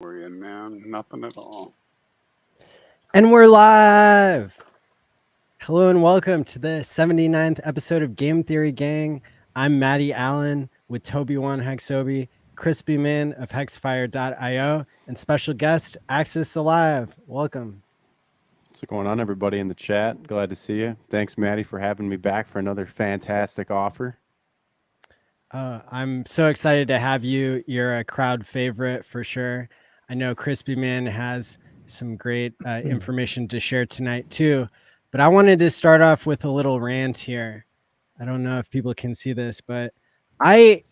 worrying, man. Nothing at all. And we're live. Hello and welcome to the 79th episode of Game Theory Gang. I'm Maddie Allen with Tobiwan Hexobi, ChrispyMan of hexfire.io, and special guest Axis Alive. Welcome. What's going on, everybody in the chat? Glad to see you. Thanks, Maddie, for having me back for another fantastic offer. I'm so excited to have you. You're a crowd favorite for sure. I know ChrispyMan has some great information to share tonight too, but I wanted to start off with a little rant here. I don't know if people can see this, but I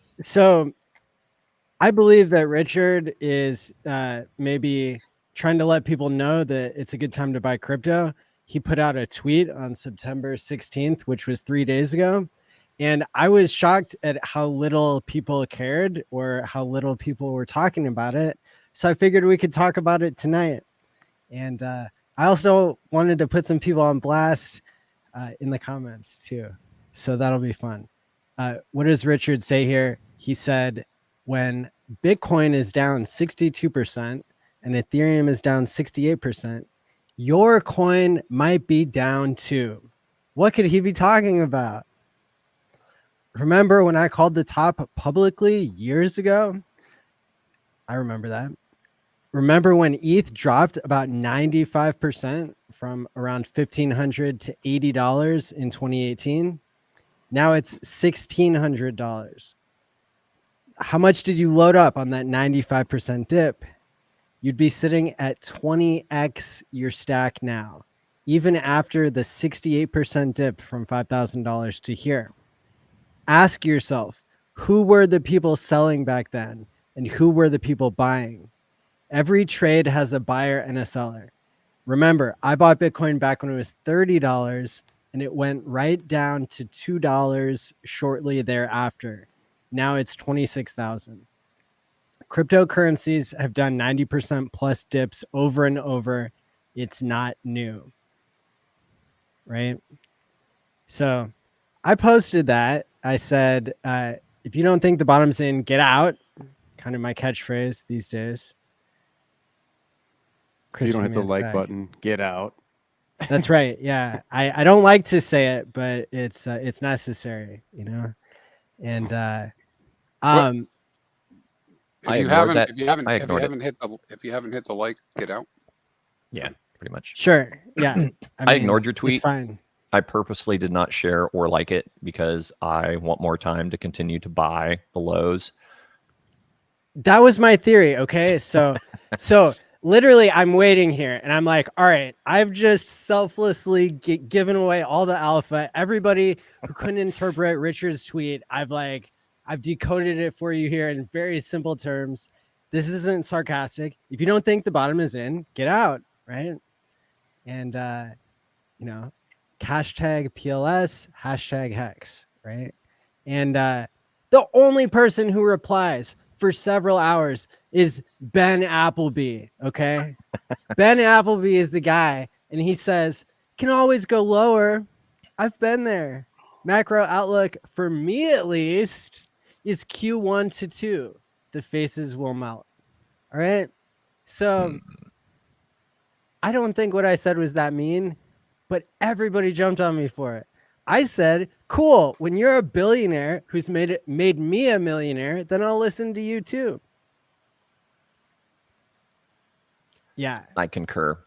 believe that Richard is maybe trying to let people know that it's a good time to buy crypto. He put out a tweet on September 16th, which was 3 days ago. And I was shocked at how little people cared or how little people were talking about it. So I figured we could talk about it tonight. And I also wanted to put some people on blast in the comments too. So that'll be fun. What does Richard say here? He said, when Bitcoin is down 62% and Ethereum is down 68%, your coin might be down too. What could he be talking about? Remember when I called the top publicly years ago? I remember that. Remember when ETH dropped about 95% from around $1,500 to $80 in 2018? Now it's $1,600. How much did you load up on that 95% dip? You'd be sitting at 20x your stack now, even after the 68% dip from $5,000 to here. Ask yourself, who were the people selling back then and who were the people buying? Every trade has a buyer and a seller. Remember, I bought Bitcoin back when it was $30 and it went right down to $2 shortly thereafter. Now it's 26,000. Cryptocurrencies have done 90% plus dips over and over. It's not new, right? So I posted that. I said, if you don't think the bottom's in, get out. Kind of my catchphrase these days. If you don't hit the like button, get out. That's right. Yeah. I don't like to say it, but it's necessary, you know? And if you haven't hit the like, get out. Yeah, pretty much. Sure. Yeah. I ignored your tweet. It's fine. I purposely did not share or like it because I want more time to continue to buy the lows. That was my theory. Okay. So literally I'm waiting here and I'm like, all right, I've just selflessly given away all the alpha. Everybody who couldn't interpret Richard's tweet, I've decoded it for you here in very simple terms. This isn't sarcastic. If you don't think the bottom is in, get out. Right. And, hashtag PLS, hashtag Hex, right? And the only person who replies for several hours is Ben Appleby, okay? Ben Appleby is the guy, and he says, can always go lower. I've been there. Macro outlook, for me at least, is Q1 to 2. The faces will melt, all right? So I don't think what I said was that mean, but everybody jumped on me for it. I said, cool, when you're a billionaire who's made me a millionaire, then I'll listen to you too. Yeah. I concur.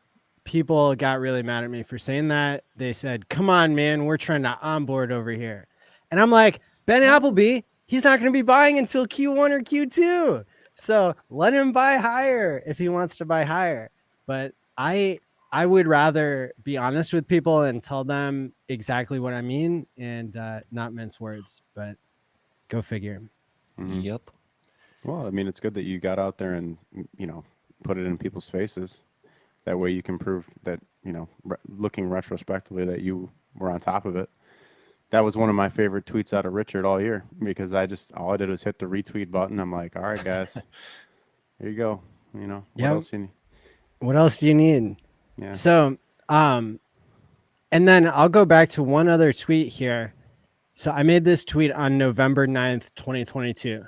People got really mad at me for saying that. They said, come on, man, we're trying to onboard over here. And I'm like, Ben Appleby, he's not going to be buying until Q1 or Q2. So let him buy higher if he wants to buy higher. But I would rather be honest with people and tell them exactly what I mean and not mince words, but go figure. Mm-hmm. Yep. Well, I mean, it's good that you got out there and, put it in people's faces. That way you can prove that, looking retrospectively that you were on top of it. That was one of my favorite tweets out of Richard all year because all I did was hit the retweet button. I'm like, all right, guys, here you go. What else you need? What else do you need? Yeah. So, and then I'll go back to one other tweet here. So I made this tweet on November 9th, 2022.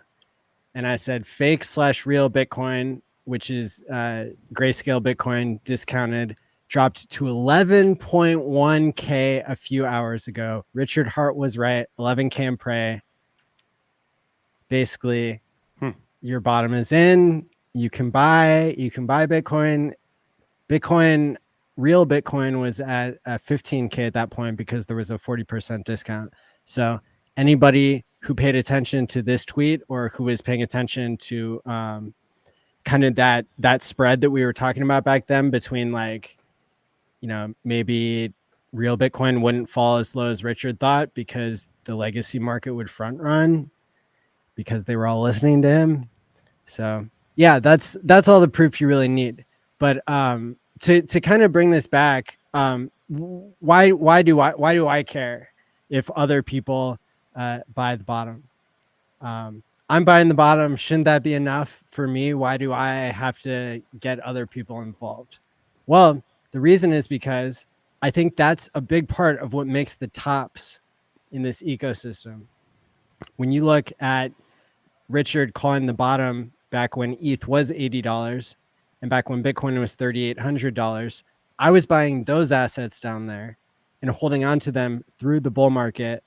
And I said, fake/real Bitcoin which is grayscale Bitcoin discounted, dropped to 11.1K a few hours ago. Richard Hart was right. 11K and pray. Basically, your bottom is in. You can buy Bitcoin. Real Bitcoin was at 15K at that point because there was a 40% discount. So anybody who paid attention to this tweet or who was paying attention to kind of that spread that we were talking about back then between like, you know, maybe real Bitcoin wouldn't fall as low as Richard thought because the legacy market would front run because they were all listening to him. So yeah, that's all the proof you really need. But to kind of bring this back, why do I care if other people buy the bottom? I'm buying the bottom. Shouldn't that be enough for me? Why do I have to get other people involved? Well, the reason is because I think that's a big part of what makes the tops in this ecosystem. When you look at Richard calling the bottom back when ETH was $80 and back when Bitcoin was $3,800, I was buying those assets down there and holding on to them through the bull market.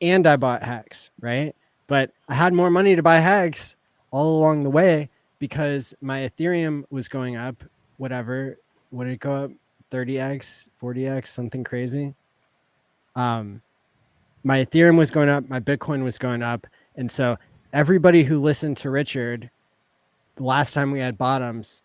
And I bought HEX, right? But I had more money to buy HEX all along the way because my Ethereum was going up, whatever. What did it go up? 30x, 40x, something crazy. My Ethereum was going up, my Bitcoin was going up. And so everybody who listened to Richard the last time we had bottoms,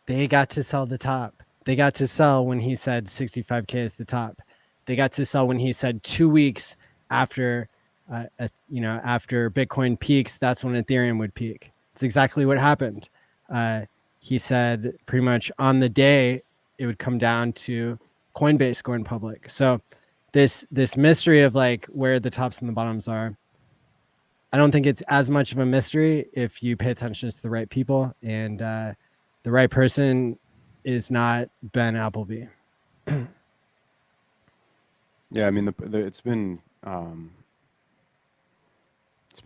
they got to sell the top. They got to sell when he said 65K is the top. They got to sell when he said 2 weeks after, after Bitcoin peaks, that's when Ethereum would peak. It's exactly what happened. He said pretty much on the day it would come down to Coinbase going public. So this mystery of like where the tops and the bottoms are, I don't think it's as much of a mystery if you pay attention to the right people, and the right person is not Ben Appleby. Yeah, I mean, it's been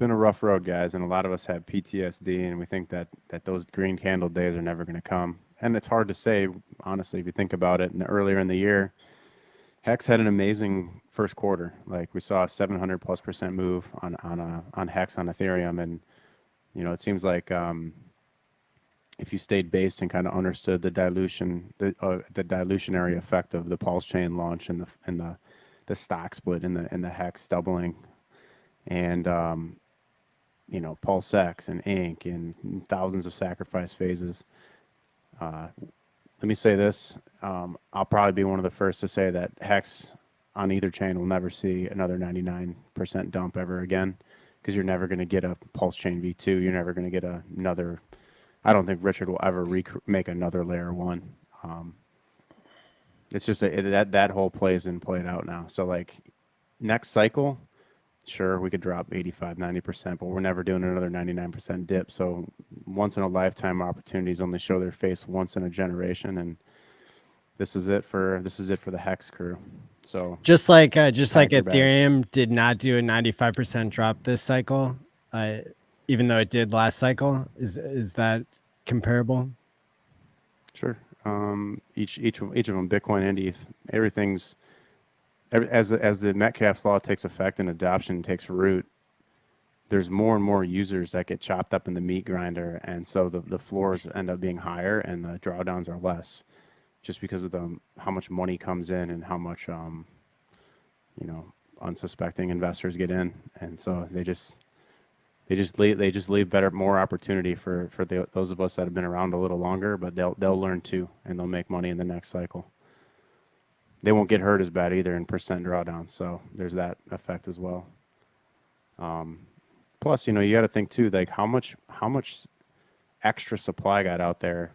a rough road, guys, and a lot of us have PTSD, and we think that those green candle days are never going to come. And it's hard to say, honestly, if you think about it. Earlier in the year, HEX had an amazing first quarter. Like we saw a 700+% move on HEX on Ethereum, and you know it seems like if you stayed based and kind of understood the dilutionary effect of the Pulse chain launch and the stock split in the HEX doubling, and Pulse X and Inc. and thousands of sacrifice phases. Let me say this. I'll probably be one of the first to say that HEX on either chain will never see another 99% dump ever again, because you're never going to get a Pulse chain V2. You're never going to get another. I don't think Richard will ever make another layer one. It's just that whole play's been played out now. So like next cycle, sure, we could drop 85, 90%, but we're never doing another 99% dip. So once in a lifetime opportunities only show their face once in a generation, and this is it for the HEX crew. So just like Ethereum did not do a 95% drop this cycle, even though it did last cycle. Is that comparable? Sure. Each of them, Bitcoin and ETH, everything's. As the Metcalfe's law takes effect and adoption takes root, there's more and more users that get chopped up in the meat grinder, and so the floors end up being higher and the drawdowns are less, just because of how much money comes in and how much unsuspecting investors get in, and so they just leave more opportunity for those of us that have been around a little longer, but they'll learn too, and they'll make money in the next cycle. They won't get hurt as bad either in percent drawdown. So there's that effect as well. Plus, you got to think too, like how much extra supply got out there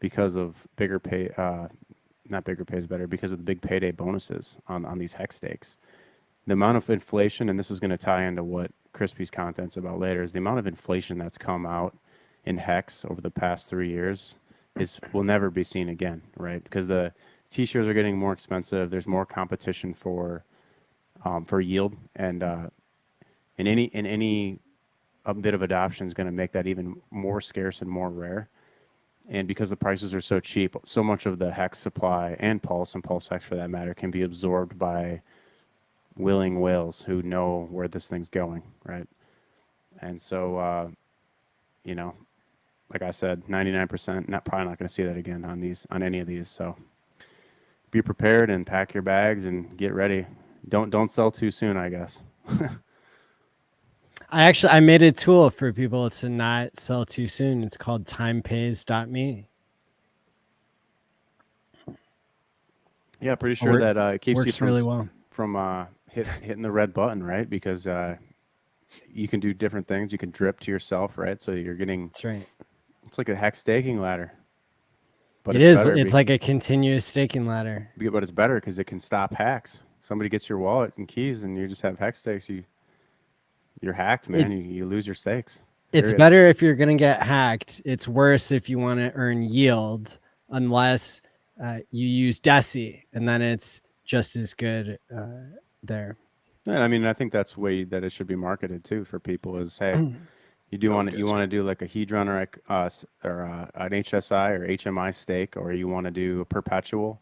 because of because of the big payday bonuses on these HEX stakes. The amount of inflation, and this is going to tie into what Crispy's content's about later, is the amount of inflation that's come out in HEX over the past 3 years will never be seen again, right? Because the TShares are getting more expensive. There's more competition for yield, and any a bit of adoption is going to make that even more scarce and more rare. And because the prices are so cheap, so much of the Hex supply and Pulse Hex for that matter can be absorbed by willing whales who know where this thing's going, right? And so, you know, like I said, 99%, probably not going to see that again on any of these. So be prepared and pack your bags and get ready. Don't sell too soon, I guess. I made a tool for people to not sell too soon. It's called timepays.me. Yeah, pretty sure that it keeps you from really well from hitting the red button, right? Because you can do different things. You can drip to yourself, right? So you're getting. That's right. It's like a Hex staking ladder. But it's like a continuous staking ladder. But it's better because it can stop hacks. Somebody gets your wallet and keys, and you just have Hex stakes. You're hacked, man. You lose your stakes. It's better if you're going to get hacked. It's worse if you want to earn yield, unless you use Deci, and then it's just as good there. And I mean, I think that's the way that it should be marketed too for people. Is hey, you want to do like a Hedron or an HSI or HMI stake, or you want to do a perpetual.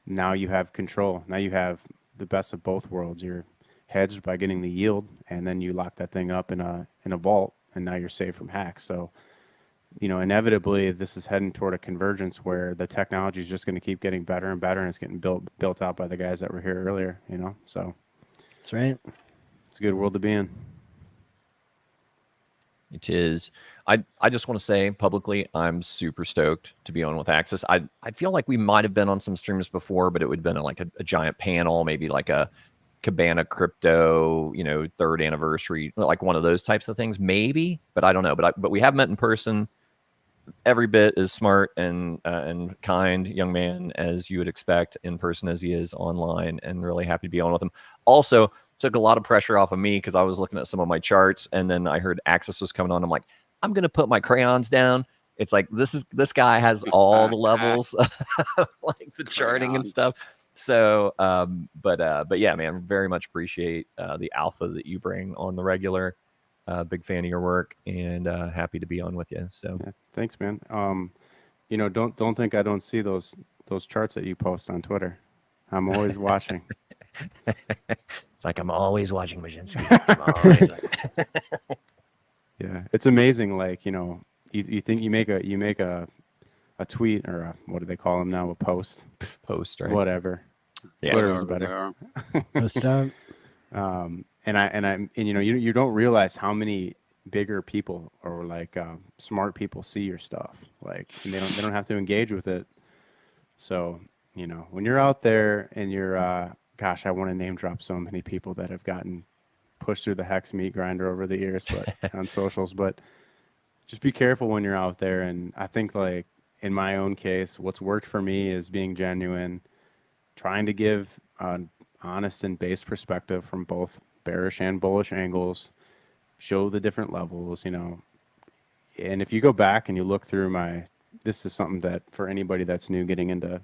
Now you have control. Now you have the best of both worlds. You're hedged by getting the yield, and then you lock that thing up in a vault, and now you're safe from hacks. So, you know, inevitably this is heading toward a convergence where the technology is just going to keep getting better and better, and it's getting built out by the guys that were here earlier. You know, so that's right. It's a good world to be in. It is. I just want to say publicly, I'm super stoked to be on with Axis. I feel like we might have been on some streams before, but it would have been like a giant panel, maybe like a Cabana crypto, you know, 3rd anniversary, like one of those types of things, maybe, but I don't know. But we have met in person. Every bit as smart and kind young man as you would expect in person as he is online, and really happy to be on with him. Also took a lot of pressure off of me because I was looking at some of my charts, and then I heard Axis was coming on. I'm like, I'm gonna put my crayons down. It's like this guy has all the levels, like the charting and stuff. So, but yeah, man, very much appreciate the alpha that you bring on the regular. Big fan of your work, and happy to be on with you. So yeah, thanks, man. You know, don't think I don't see those charts that you post on Twitter. I'm always watching. It's like I'm always watching Majinsky. Yeah, it's amazing. Like, you know, you think you make a tweet or what do they call them now? A post, right? Whatever. Yeah, Twitter was better. Post up. And you know, you don't realize how many bigger people or like smart people see your stuff, like, and they don't have to engage with it. So, you know, when you're out there and you're gosh, I want to name drop so many people that have gotten pushed through the Hex meat grinder over the years, but on socials. But just be careful when you're out there. And I think, like, in my own case, what's worked for me is being genuine, trying to give an honest and based perspective from both bearish and bullish angles, show the different levels, you know. And if you go back and you look through this is something that for anybody that's new getting into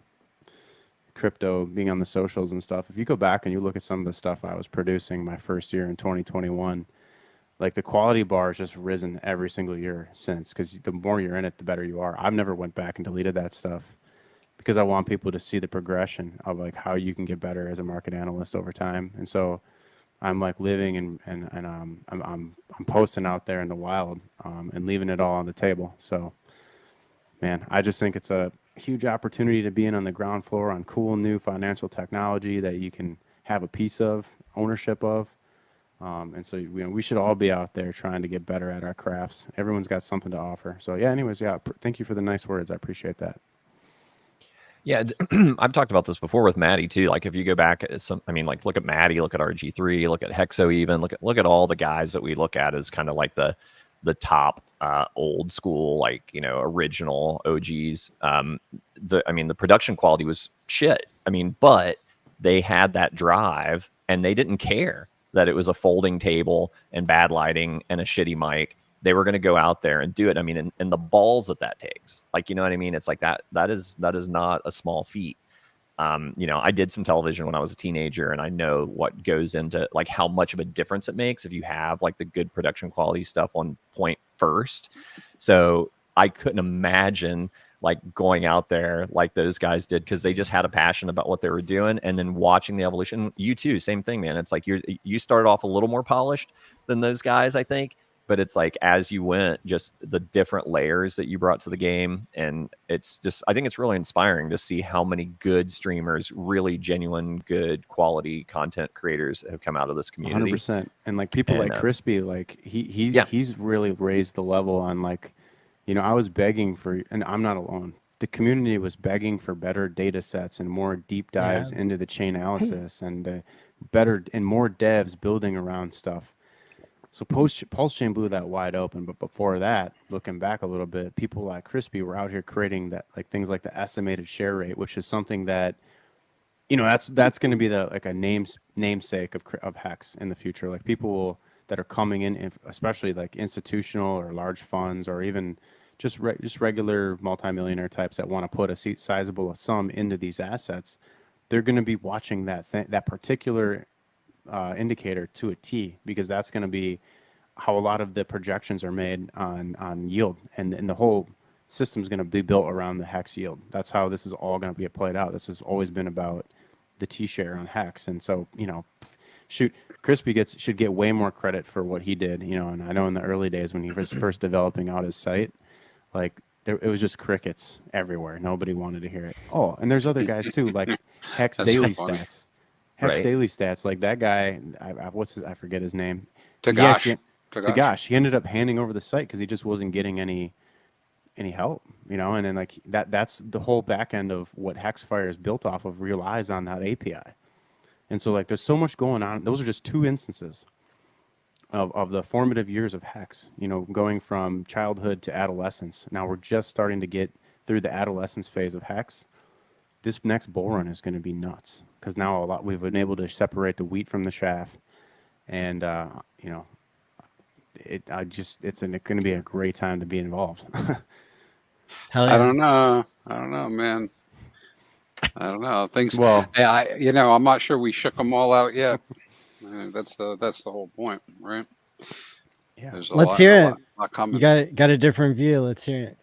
crypto, being on the socials and stuff, if you go back and you look at some of the stuff I was producing my first year in 2021, like the quality bar has just risen every single year since, because the more you're in it, the better you are. I've never went back and deleted that stuff because I want people to see the progression of like how you can get better as a market analyst over time. And so I'm like living and I'm posting out there in the wild and leaving it all on the table. So, man, I just think it's a huge opportunity to be in on the ground floor on cool new financial technology that you can have a piece of ownership of. And so, you know, we should all be out there trying to get better at our crafts. Everyone's got something to offer. So yeah, anyways, yeah, thank you for the nice words. I appreciate that. Yeah, I've talked about this before with Maddie too. Like, if you go back at like look at Maddie, look at RG3, look at Hexo, even look at all the guys that we look at as kind of like the top old school, like, you know, original OGs. The production quality was shit. I mean, but they had that drive and they didn't care that it was a folding table and bad lighting and a shitty mic. They were going to go out there and do it. I mean, and the balls that takes, like, you know what I mean? It's like that is not a small feat. You know, I did some television when I was a teenager, and I know what goes into, like, how much of a difference it makes if you have like the good production quality stuff on point first. So I couldn't imagine like going out there like those guys did, because they just had a passion about what they were doing, and then watching the evolution. You too, same thing, man. It's like you started off a little more polished than those guys, I think, but it's like as you went, just the different layers that you brought to the game, and it's just, I think it's really inspiring to see how many good streamers, really genuine, good quality content creators have come out of this community. 100%. And like people like Crispy, like he's really raised the level on, like, you know, I was begging for, and I'm not alone, the community was begging for better data sets and more deep dives into the chain analysis, and better and more devs building around stuff. So Pulse Chain blew that wide open, but before that, looking back a little bit, people like Crispy were out here creating that, like things like the estimated share rate, which is something that, you know, that's going to be the like a namesake of Hex in the future. Like people that are coming in, especially like institutional or large funds, or even just regular multimillionaire types that want to put a sizable sum into these assets, they're going to be watching that particular indicator to a T, because that's going to be how a lot of the projections are made on yield, and the whole system is going to be built around the Hex yield. That's how this is all going to be played out. This has always been about the TShare on Hex, and so, you know, shoot, Crispy should get way more credit for what he did, you know. And I know in the early days when he was first developing out his site, like it was just crickets everywhere. Nobody wanted to hear it. Oh, and there's other guys too, like Hex Daily Stats. Hex Daily Stats, like that guy, I forget his name. Tagash. He ended up handing over the site because he just wasn't getting any help, you know. And then like that's the whole back end of what Hexfire is built off of, relies on that API. And so like there's so much going on. Those are just two instances of the formative years of Hex, you know, going from childhood to adolescence. Now we're just starting to get through the adolescence phase of Hex. This next bull run is going to be nuts, because now we've been able to separate the wheat from the chaff, and you know, it's going to be a great time to be involved. Hell yeah. I don't know, man. I don't know. You know, I'm not sure we shook them all out yet. That's the whole point, right? Yeah. Let's hear it. You got a different view. Let's hear it.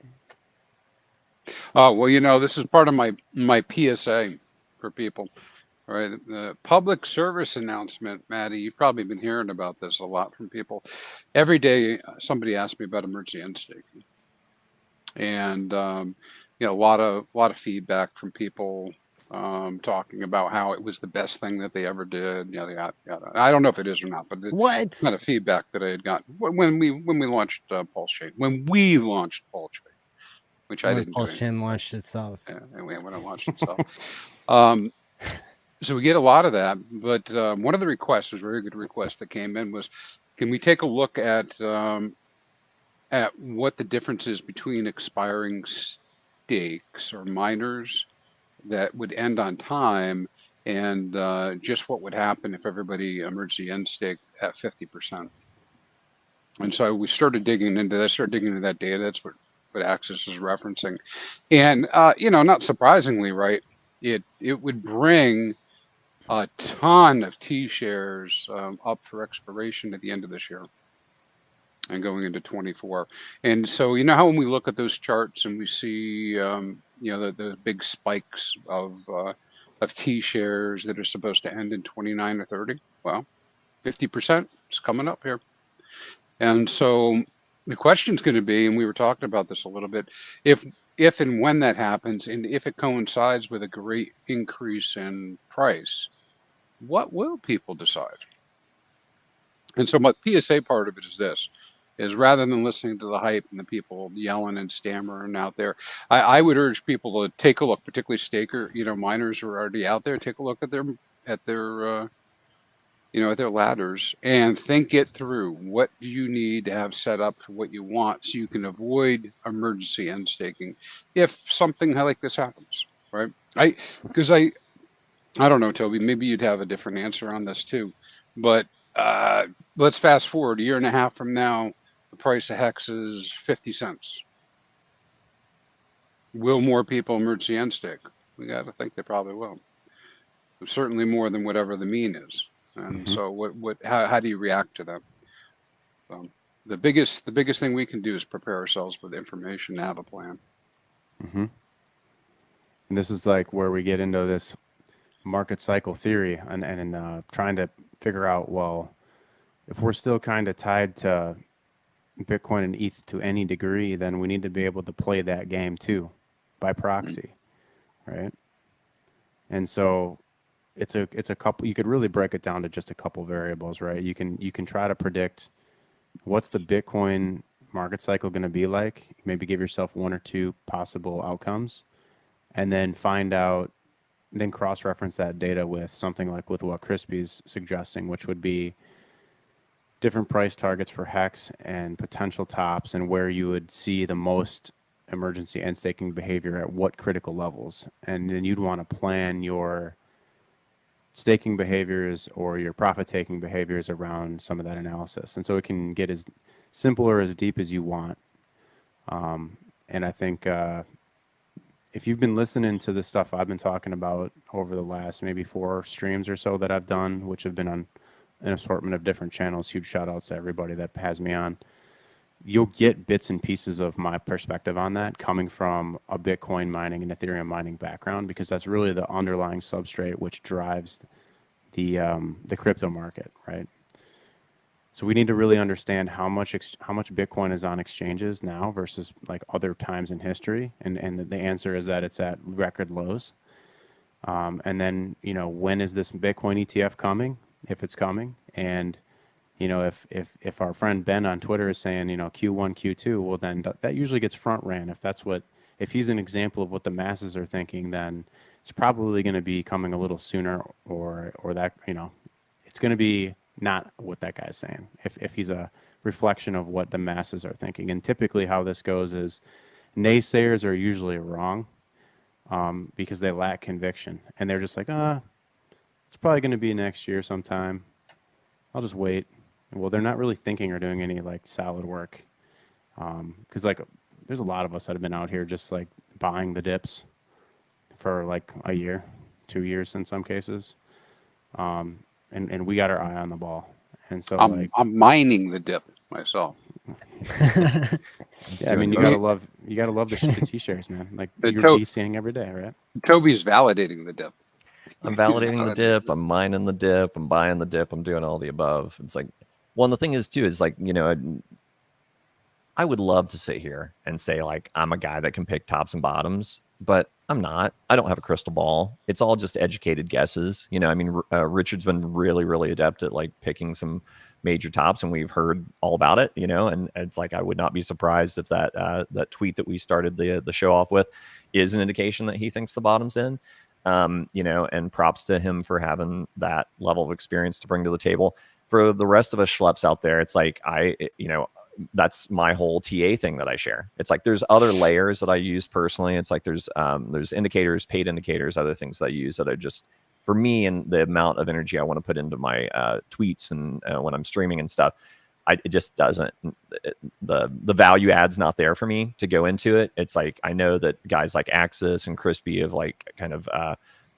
Oh, well, you know, this is part of my PSA for people, right? The public service announcement, Maddie, you've probably been hearing about this a lot from people. Every day, somebody asks me about emergency end staking, and you know, a lot of feedback from people talking about how it was the best thing that they ever did. Yada yada. I don't know if it is or not, but it's kind of feedback that I had gotten when we launched Pulse Chain. When we launched Pulse Chain. Which I didn't do. Pulse Chain launched itself. Yeah, when it launched itself. So we get a lot of that, but one of the requests, was a very good request that came in, was, can we take a look at what the difference is between expiring stakes or miners that would end on time, and just what would happen if everybody emergency end stake at 50%. And so we started digging into that data. That's what Axis is referencing, and you know, not surprisingly, right, it would bring a ton of TShares up for expiration at the end of this year and going into 24. And so, you know how when we look at those charts and we see you know, the big spikes of TShares that are supposed to end in 29 or 30, well, 50% is coming up here. And so the question's going to be, and we were talking about this a little bit, if and when that happens, and if it coincides with a great increase in price, what will people decide? And so my PSA part of it is this, is rather than listening to the hype and the people yelling and stammering out there, I would urge people to take a look, particularly staker, you know, miners who are already out there, take a look at their you know, at their ladders, and think it through. What do you need to have set up for what you want, so you can avoid emergency end staking if something like this happens, right? Because I don't know, Toby, maybe you'd have a different answer on this too, but let's fast forward a year and a half from now, the price of Hex is 50 cents. Will more people emergency end stake? We got to think they probably will. Certainly more than whatever the mean is. And so how do you react to that? the biggest thing we can do is prepare ourselves with information and have a plan. Mm-hmm. And this is like where we get into this market cycle theory and trying to figure out, well, if we're still kind of tied to Bitcoin and ETH to any degree, then we need to be able to play that game too by proxy, right? And so it's a couple, you could really break it down to just a couple variables, right? You can try to predict what's the Bitcoin market cycle going to be like, maybe give yourself one or two possible outcomes, and then find out, then cross-reference that data with something like with what Crispy's suggesting, which would be different price targets for HEX and potential tops, and where you would see the most emergency end staking behavior at what critical levels. And then you'd want to plan your staking behaviors or your profit taking behaviors around some of that analysis. And so it can get as simple or as deep as you want. And I think if you've been listening to the stuff I've been talking about over the last maybe 4 streams or so that I've done, which have been on an assortment of different channels, huge shout outs to everybody that has me on, you'll get bits and pieces of my perspective on that coming from a Bitcoin mining and Ethereum mining background, because that's really the underlying substrate which drives the crypto market, right? So we need to really understand how much Bitcoin is on exchanges now versus like other times in history, and the answer is that it's at record lows. And then, you know, when is this Bitcoin ETF coming, if it's coming? And you know, if our friend Ben on Twitter is saying, you know, Q1, Q2, well, then that usually gets front ran. If he's an example of what the masses are thinking, then it's probably going to be coming a little sooner, or that, you know, it's going to be not what that guy's saying. If he's a reflection of what the masses are thinking. And typically how this goes is naysayers are usually wrong because they lack conviction. And they're just like, it's probably going to be next year sometime. I'll just wait. Well, they're not really thinking or doing any like solid work. Because like there's a lot of us that have been out here just like buying the dips for like a year, 2 years in some cases. And we got our eye on the ball. And so I'm mining the dip myself. Yeah, I mean, you gotta love the TShares, man. Like you're DCing every day, right? Toby's validating the dip. I'm validating the dip. I'm mining the dip. I'm buying the dip. I'm doing all the above. It's like, well, and the thing is too, is like, you know, I would love to sit here and say like, I'm a guy that can pick tops and bottoms, but I'm not. I don't have a crystal ball. It's all just educated guesses. You know, I mean, Richard's been really, really adept at like picking some major tops, and we've heard all about it, you know, and it's like, I would not be surprised if that tweet that we started the show off with is an indication that he thinks the bottom's in. You know, and props to him for having that level of experience to bring to the table. For the rest of us schleps out there, it's like you know, that's my whole TA thing that I share. It's like there's other layers that I use personally. It's like there's indicators, paid indicators, other things that I use that are just for me and the amount of energy I want to put into my tweets and when I'm streaming and stuff. It just doesn't, the value add's not there for me to go into it. It's like, I know that guys like Axis and Crispy have like kind of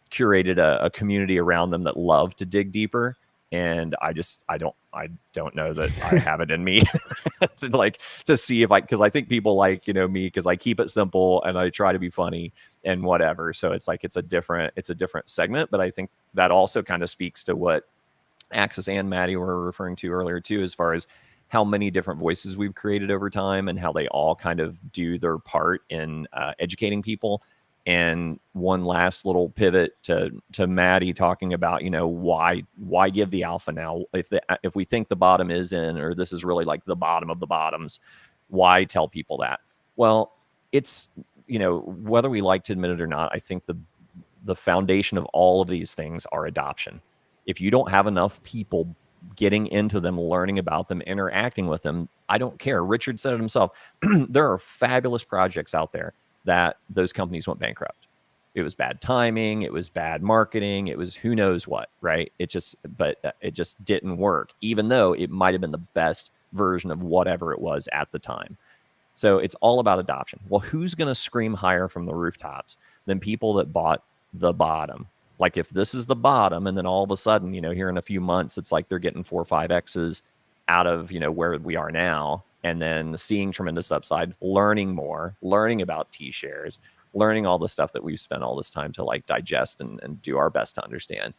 curated a community around them that love to dig deeper. And I don't know that I have it in me to see if because I think people like, you know, me, because I keep it simple and I try to be funny and whatever. So it's like, it's a different segment, but I think that also kind of speaks to what Axis and Maddie were referring to earlier too, as far as how many different voices we've created over time and how they all kind of do their part in educating people. And one last little pivot to Maddie talking about, you know, why give the alpha now if we think the bottom is in, or this is really like the bottom of the bottoms, why tell people that? Well, it's, you know, whether we like to admit it or not, I think the foundation of all of these things are adoption. If you don't have enough people getting into them, learning about them, interacting with them, I don't care. Richard said it himself. There are fabulous projects out there that those companies went bankrupt. It was bad timing. It was bad marketing. It was who knows what, right? It just didn't work, even though it might have been the best version of whatever it was at the time. So it's all about adoption. Well, who's going to scream higher from the rooftops than people that bought the bottom? Like if this is the bottom and then all of a sudden, you know, here in a few months, it's like they're getting 4 or 5 X's out of, where we are now, and then seeing tremendous upside, learning more, learning about TShares, learning all the stuff that we've spent all this time to like digest and do our best to understand.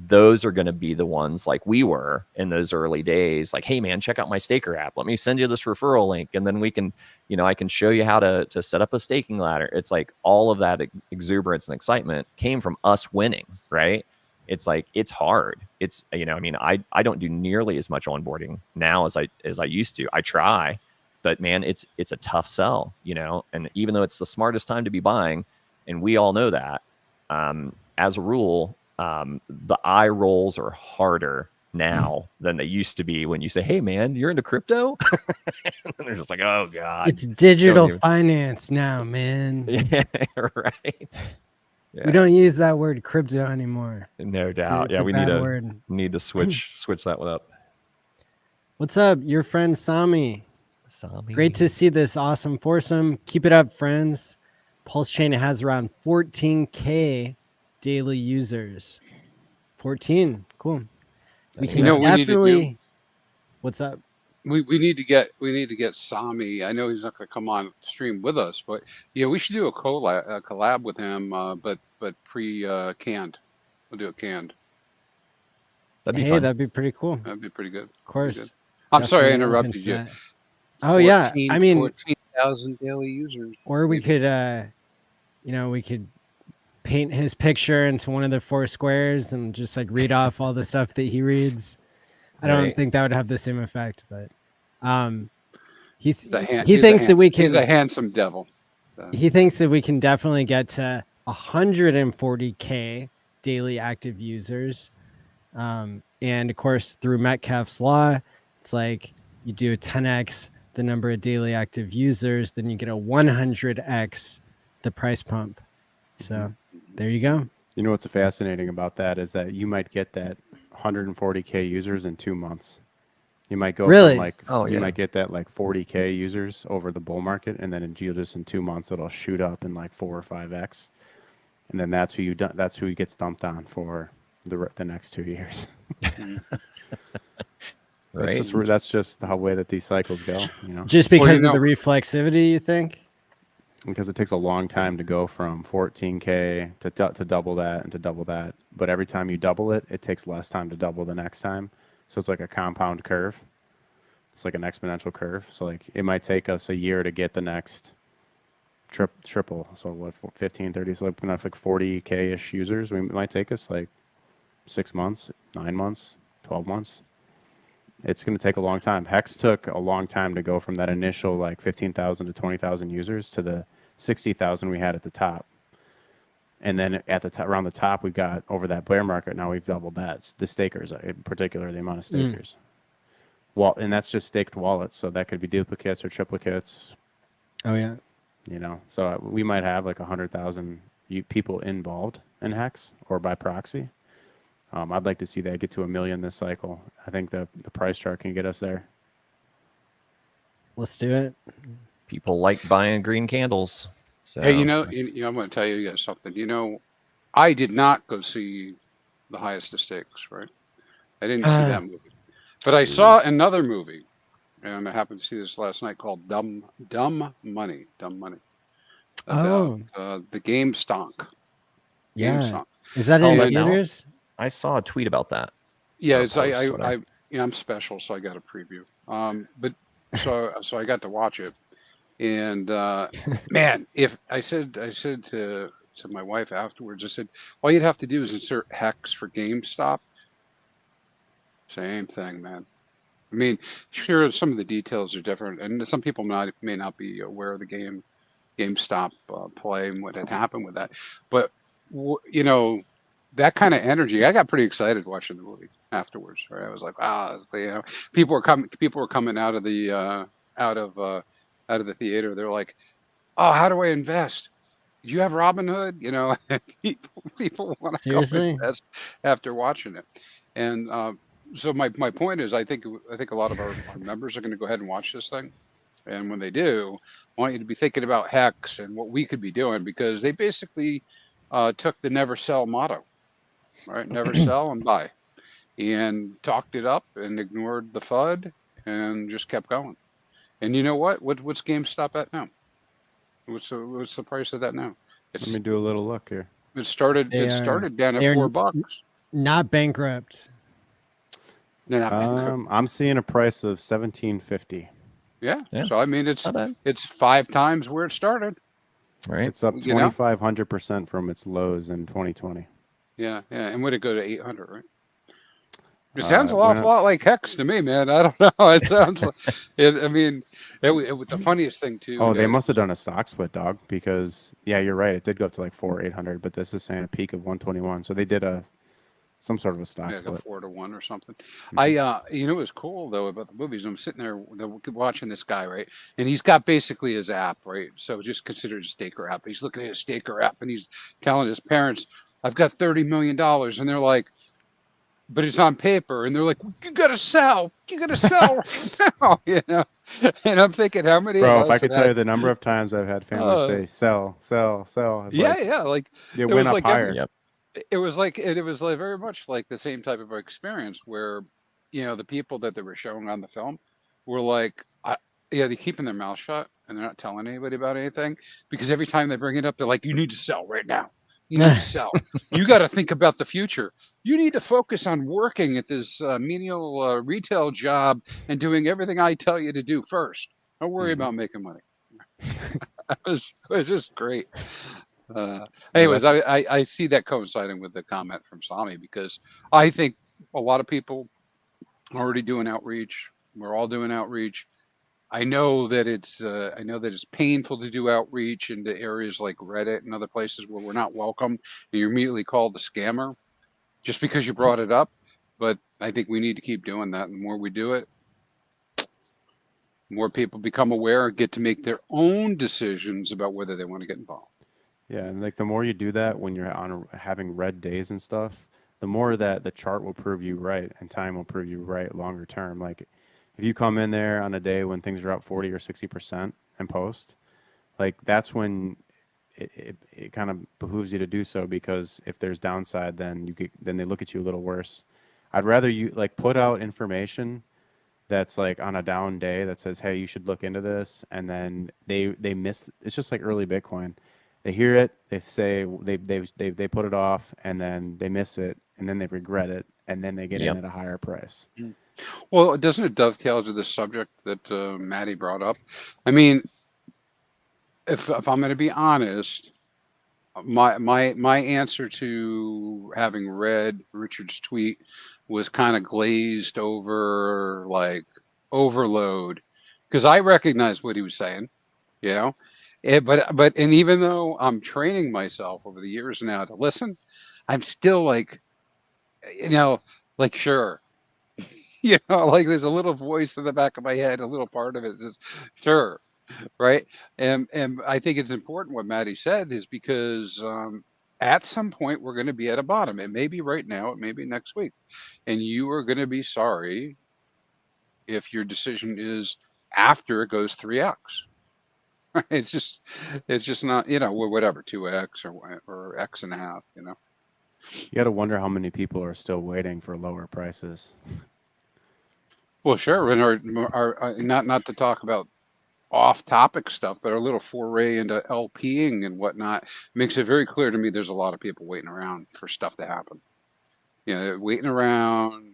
Those are going to be the ones like we were in those early days. Like, hey man, check out my staker app. Let me send you this referral link. And then we can, I can show you how to set up a staking ladder. It's like all of that exuberance and excitement came from us winning, right? It's like, it's hard. It's, I don't do nearly as much onboarding now as I used to. I try, but man, it's a tough sell, and even though it's the smartest time to be buying, and we all know that, as a rule, the eye rolls are harder now than they used to be when you say, hey man, you're into crypto. And they're just like, oh god, it's digital finance now, man. Yeah, right. Yeah. We don't use that word crypto anymore. No doubt. It's Yeah, a we bad word. need to switch that one up. What's up, your friend Sami? Great to see this awesome foursome. Keep it up, friends. Pulse Chain has around 14K daily users. 14, cool. We can definitely. What's up? We need to get Sami. I know he's not going to come on stream with us, but yeah, we should do a collab with him. But pre-canned. We'll do it canned. That'd be fun. That'd be pretty cool. That'd be pretty good. Of course. I'm sorry I interrupted you. Oh yeah, I mean 14,000 daily users. Or we could, we could paint his picture into one of the 4 squares and just like read off all the stuff that he reads. I don't think that would have the same effect, but he thinks that we can. He's a handsome devil. He thinks that we can definitely get to 140K daily active users, and of course through Metcalfe's law, it's like you do a 10x the number of daily active users, then you get a 100x the price pump. So there you go. You know what's fascinating about that is that you might get that 140K users in 2 months. You might go from like, you might get that like 40K users over the bull market, and then in just in 2 months it'll shoot up in like 4 or 5x, and then that's who he gets dumped on for the next 2 years. Right. That's just the way that these cycles go. Just because of the reflexivity, you think? Because it takes a long time to go from 14K to double that and to double that. But every time you double it, it takes less time to double the next time. So it's like a compound curve. It's like an exponential curve. So like it might take us a year to get the next triple. So what, 15, 30, so like 40K-ish users. It might take us like 6 months, 9 months, 12 months. It's going to take a long time. Hex took a long time to go from that initial like 15,000 to 20,000 users to the 60,000 we had at the top. And then at the around the top, we've got over that bear market. Now we've doubled that. The stakers, in particular, the amount of stakers. Well, and that's just staked wallets. So that could be duplicates or triplicates. Oh yeah. So we might have like 100,000 people involved in Hex or by proxy. I'd like to see that get to 1 million this cycle. I think the price chart can get us there. Let's do it. People like buying green candles. So. Hey, I'm going to tell you guys something. I did not go see The Highest of Stakes, right? I didn't see that movie. But I saw another movie, and I happened to see this last night, called Dumb Money. About the game stonk. Yeah. Game stonk. Is that in theaters? I saw a tweet about that. Yeah, I'm special, so I got a preview. But so I got to watch it, and man, if I said to my wife afterwards, I said, all you'd have to do is insert Hex for GameStop. Same thing, man. I mean, sure, some of the details are different, and some people may not be aware of the GameStop play and what had happened with that, but that kind of energy, I got pretty excited watching the movie afterwards. Right, I was like, wow, people were coming out of the theater. They're like, oh, how do I invest? Do you have Robinhood? People want to go invest after watching it. And so my point is, I think a lot of our members are going to go ahead and watch this thing. And when they do, I want you to be thinking about Hex and what we could be doing, because they basically took the never sell motto. Right, never sell and buy, and talked it up and ignored the FUD and just kept going. And you know what's GameStop at now? What's the price of that now? Let me do a little look here. It started down at $4. Not bankrupt. They're not bankrupt. I'm seeing a price of $17.50. Yeah. Yeah. So I mean, it's Not bad. 5 times where it started. Right. It's up You know? 2,500% from its lows in 2020. Yeah. And would it go to 800? Right. It sounds an went awful up lot like Hex to me, man. I don't know. It sounds like I mean, the funniest thing too. Oh, they must have done a stock split, dog, because yeah, you're right. It did go up to like 800, but this is saying a peak of 121. So they did some sort of a stock like a split. 4-to-1 or something. Mm-hmm. You know what's cool though about the movies? I'm sitting there watching this guy, right? And he's got basically his app, right? So just consider it a staker app. He's looking at his staker app and he's telling his parents, I've got $30 million. And they're like, but it's on paper. And they're like, you got to sell. You got to sell right now, you know? And I'm thinking, how many Bro, of if us I could tell you the number of times I've had families say, sell, sell, sell. It's yeah, like, yeah. Like it went up higher. Yep. it was like very much like the same type of experience where, you know, the people that they were showing on the film were like, yeah, they're keeping their mouth shut and they're not telling anybody about anything because every time they bring it up, they're like, you need to sell right now. You need to sell. You got to think about the future. You need to focus on working at this menial retail job and doing everything I tell you to do first. Don't worry about making money. it was just great. Anyways, I see that coinciding with the comment from Sami because I think a lot of people are already doing outreach. We're all doing outreach. I know that it's painful to do outreach into areas like Reddit and other places where we're not welcome and you're immediately called a scammer just because you brought it up. But I think we need to keep doing that. And the more we do it, more people become aware and get to make their own decisions about whether they want to get involved. Yeah, and like the more you do that when you're on having red days and stuff, the more that the chart will prove you right and time will prove you right longer term. Like if you come in there on a day when things are up 40 or 60% and post, like that's when it kind of behooves you to do so, because if there's downside, then then they look at you a little worse. I'd rather you like put out information that's like on a down day that says, hey, you should look into this, and then they miss. It's just like early Bitcoin. They hear it, they say they put it off, and then they miss it, and then they regret it, and then they get in at a higher price. Well, doesn't it dovetail to the subject that Maddie brought up? I mean, if I'm going to be honest, my answer to having read Richard's tweet was kind of glazed over, like overload, because I recognized what he was saying, you know. But even though I'm training myself over the years now to listen, I'm still like, you know, like sure, you know, like there's a little voice in the back of my head, a little part of it says, sure, right? And I think it's important what Maddie said is because at some point we're going to be at a bottom. It may be right now, it may be next week, and you are going to be sorry if your decision is after it goes 3x. It's just not, you know, whatever 2x or x and a half, you know. You got to wonder how many people are still waiting for lower prices. Well, sure, and our not to talk about off-topic stuff, but our little foray into LPing and whatnot makes it very clear to me there's a lot of people waiting around for stuff to happen. You know, waiting around.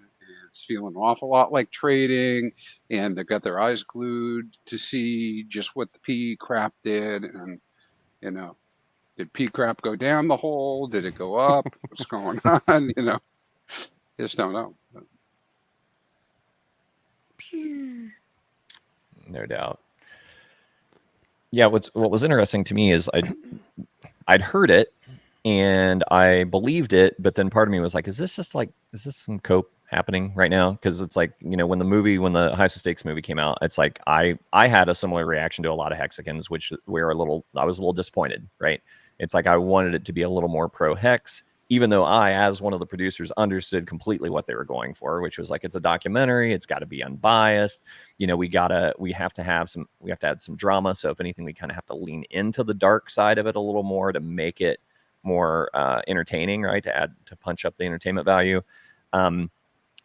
It's feeling an awful lot like trading, and they've got their eyes glued to see just what the P crap did, and you know, did P crap go down the hole? Did it go up? What's going on? You know, just don't know. No doubt. Yeah, what was interesting to me is I'd heard it and I believed it, but then part of me was like, is this some cope happening right now? Because it's like, you know, when the High Stakes movie came out, it's like I had a similar reaction to a lot of Hexicans, which I was a little disappointed, right? It's like I wanted it to be a little more pro Hex, even though I, as one of the producers, understood completely what they were going for, which was like, it's a documentary, it's got to be unbiased. You know, we have to add some drama. So if anything, we kind of have to lean into the dark side of it a little more to make it more entertaining, right? To punch up the entertainment value.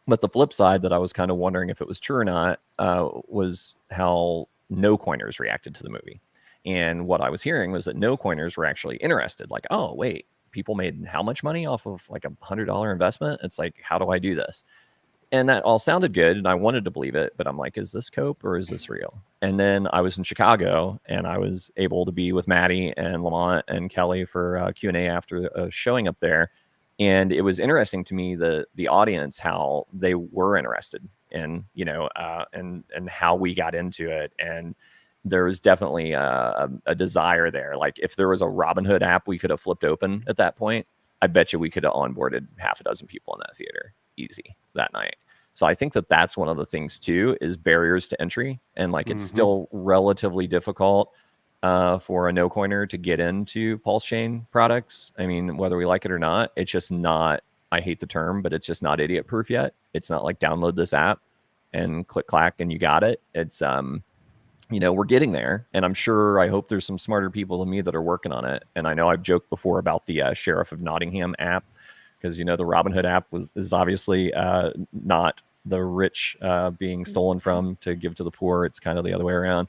But the flip side that I was kind of wondering if it was true or not was how no coiners reacted to the movie. And what I was hearing was that no coiners were actually interested. Like, oh, wait, people made how much money off of like $100 investment? It's like, how do I do this? And that all sounded good, and I wanted to believe it, but I'm like, is this cope or is this real? And then I was in Chicago, and I was able to be with Maddie and Lamont and Kelly for Q&A after showing up there. And it was interesting to me, the audience, how they were interested in, and how we got into it. And there was definitely a desire there. Like if there was a Robinhood app we could have flipped open at that point, I bet you we could have onboarded half a dozen people in that theater easy that night. So I think that that's one of the things too, is barriers to entry. And like, it's still relatively difficult for a no coiner to get into Pulse Chain products. I mean, whether we like it or not, it's just not, I hate the term, but it's just not idiot proof yet. It's not like download this app and click clack and you got it. It's, we're getting there, and I'm sure, I hope there's some smarter people than me that are working on it. And I know I've joked before about the Sheriff of Nottingham app, because, the Robinhood app is obviously not the rich being stolen from to give to the poor. It's kind of the other way around.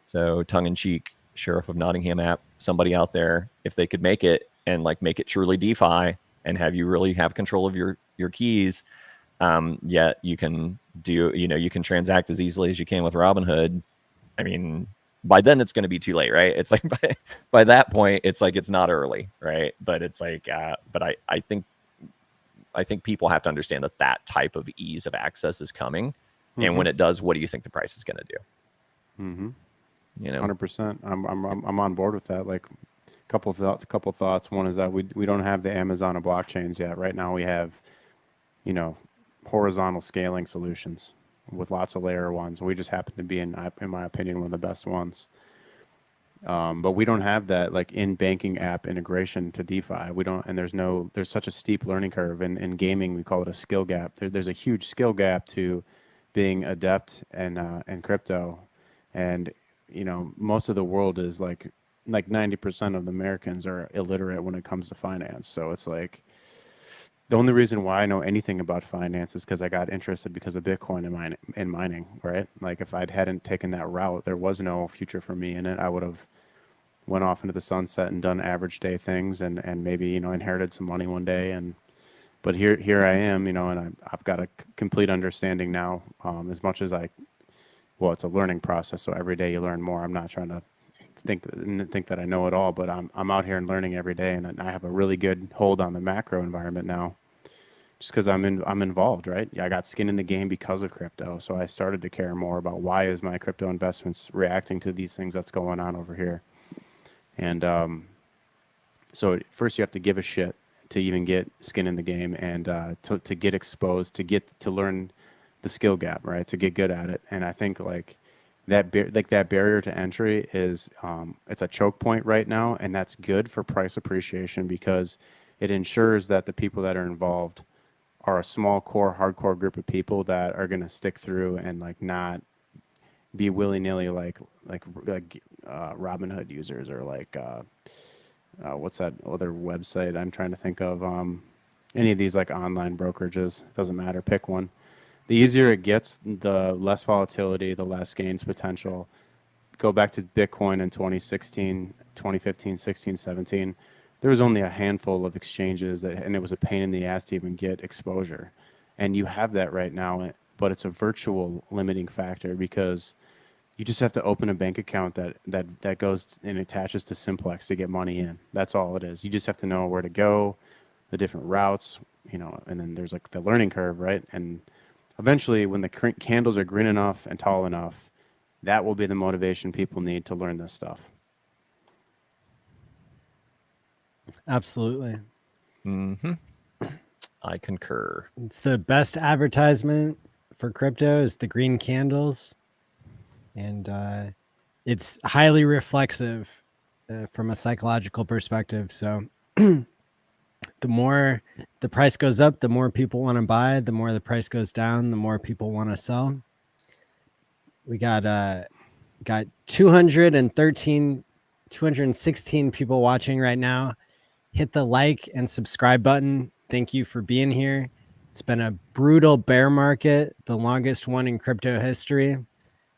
So tongue in cheek, Sheriff of Nottingham app, somebody out there, if they could make it and like make it truly DeFi and have you really have control of your keys, yet you can do, you can transact as easily as you can with Robinhood. I mean, by then it's going to be too late, right? It's like by that point, it's like, it's not early, right? But it's like, but I think people have to understand that type of ease of access is coming. And when it does, what do you think the price is going to do? 100%. I'm on board with that. Like couple thoughts. One is that we don't have the Amazon of blockchains yet. Right now we have, horizontal scaling solutions with lots of layer ones. We just happen to be, in my opinion, one of the best ones. But we don't have that like in banking app integration to DeFi. We don't, and there's such a steep learning curve. In gaming, we call it a skill gap. There's a huge skill gap to being adept and crypto. And, most of the world is like 90% of the Americans are illiterate when it comes to finance. So it's like, the only reason why I know anything about finance is because I got interested because of Bitcoin and mining, right? Like if hadn't taken that route, there was no future for me in it. I would have went off into the sunset and done average day things and maybe, inherited some money one day. But here I am, and I've got a complete understanding now, as much as it's a learning process. So every day you learn more. I'm not trying to think that I know it all, but I'm out here and learning every day, and I have a really good hold on the macro environment now, just because I'm involved, right? I got skin in the game because of crypto, so I started to care more about why is my crypto investments reacting to these things that's going on over here, and so first you have to give a shit to even get skin in the game, and to get exposed, to learn the skill gap, right? To get good at it, and I think that barrier to entry is it's a choke point right now, and that's good for price appreciation because it ensures that the people that are involved are a small core hardcore group of people that are going to stick through and not be willy-nilly like Robinhood users or what's that other website I'm trying to think of, any of these online brokerages. Doesn't matter, pick one. The easier it gets, the less volatility, the less gains potential. Go back to Bitcoin in 2016, 2015, 16, 17. There was only a handful of exchanges and it was a pain in the ass to even get exposure. And you have that right now, but it's a virtual limiting factor because you just have to open a bank account that goes and attaches to Simplex to get money in. That's all it is. You just have to know where to go, the different routes, and then there's the learning curve, right? And eventually, when the candles are green enough and tall enough, that will be the motivation people need to learn this stuff. Absolutely. I concur. It's the best advertisement for crypto is the green candles. And it's highly reflexive from a psychological perspective. So the more the price goes up, the more people want to buy. The more the price goes down, the more people want to sell. We got 216 people watching right now. Hit the like and subscribe button. Thank you for being here. It's been a brutal bear market, the longest one in crypto history.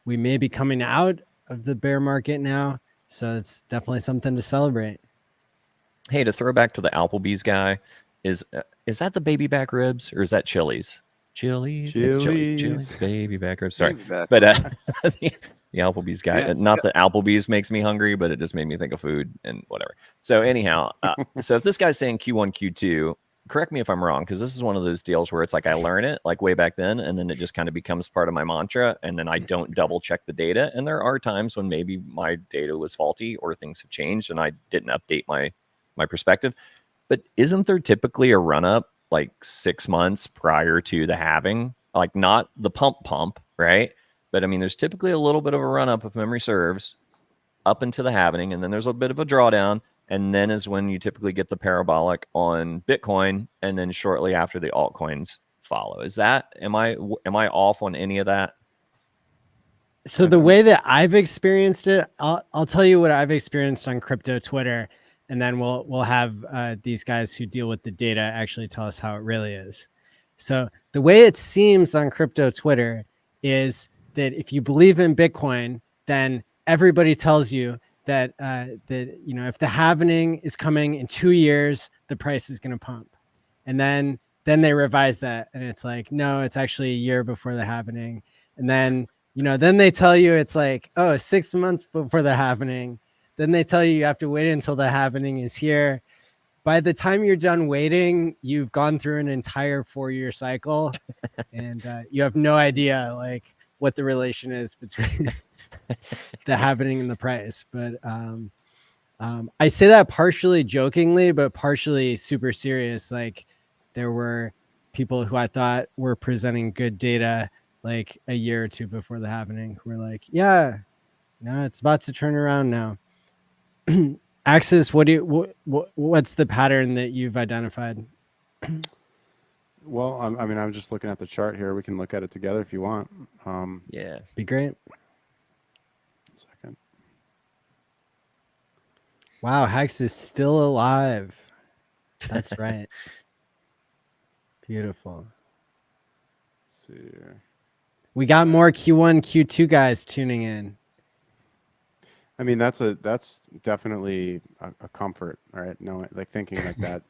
We may be coming out of the bear market now, so it's definitely something to celebrate. Hey, to throw back to the Applebee's guy, is that the baby back ribs or is that Chili's? Chili's. It's Chili's baby back ribs. Sorry, Baby back but the Applebee's guy. Yeah. Not that Applebee's makes me hungry, but it just made me think of food and whatever. So anyhow, so if this guy's saying Q1, Q2, correct me if I'm wrong, because this is one of those deals where it's like I learn it like way back then, and then it just kind of becomes part of my mantra, and then I don't double check the data. And there are times when maybe my data was faulty or things have changed, and I didn't update my perspective. But isn't there typically a run up like 6 months prior to the halving? Like not the pump, right? But I mean, there's typically a little bit of a run up, if memory serves, up into the halving, and then there's a bit of a drawdown, and then is when you typically get the parabolic on Bitcoin, and then shortly after the altcoins follow. Is that am I off on any of that? So the way that I've experienced it, I'll tell you what I've experienced on crypto Twitter, and then we'll have these guys who deal with the data actually tell us how it really is. So the way it seems on crypto Twitter is that if you believe in Bitcoin, then everybody tells you that if the halving is coming in 2 years, the price is going to pump, and then they revise that, and it's like, no, it's actually a year before the halving, and then then they tell you it's like, oh, 6 months before the halving. Then they tell you have to wait until the halving is here. By the time you're done waiting, you've gone through an entire 4-year cycle, and you have no idea like what the relation is between the halving and the price. But I say that partially jokingly, but partially super serious. Like there were people who I thought were presenting good data like a year or two before the halving who were like, yeah, no, it's about to turn around now. Axis, what's the pattern that you've identified? Well, I mean, I'm just looking at the chart here. We can look at it together if you want. Yeah, be great. Second. Wow, Hex is still alive. That's right. Beautiful. Let's see here. We got more Q1, Q2 guys tuning in. I mean, that's definitely a comfort, right? Knowing, like, thinking like that,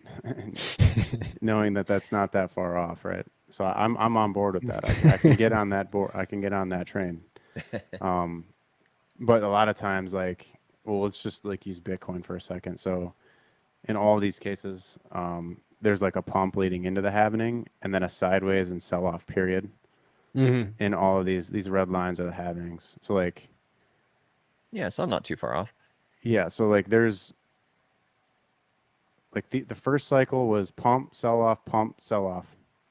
knowing that that's not that far off, right? So I'm on board with that. I can get on that board. I can get on that train. But a lot of times, like, well, let's just like use Bitcoin for a second. So in all of these cases, there's like a pump leading into the halving, and then a sideways and sell-off period. Mm-hmm. In all of these red lines are the halvings. So like. Yeah, so I'm not too far off. Yeah, so like there's like the first cycle was pump, sell off,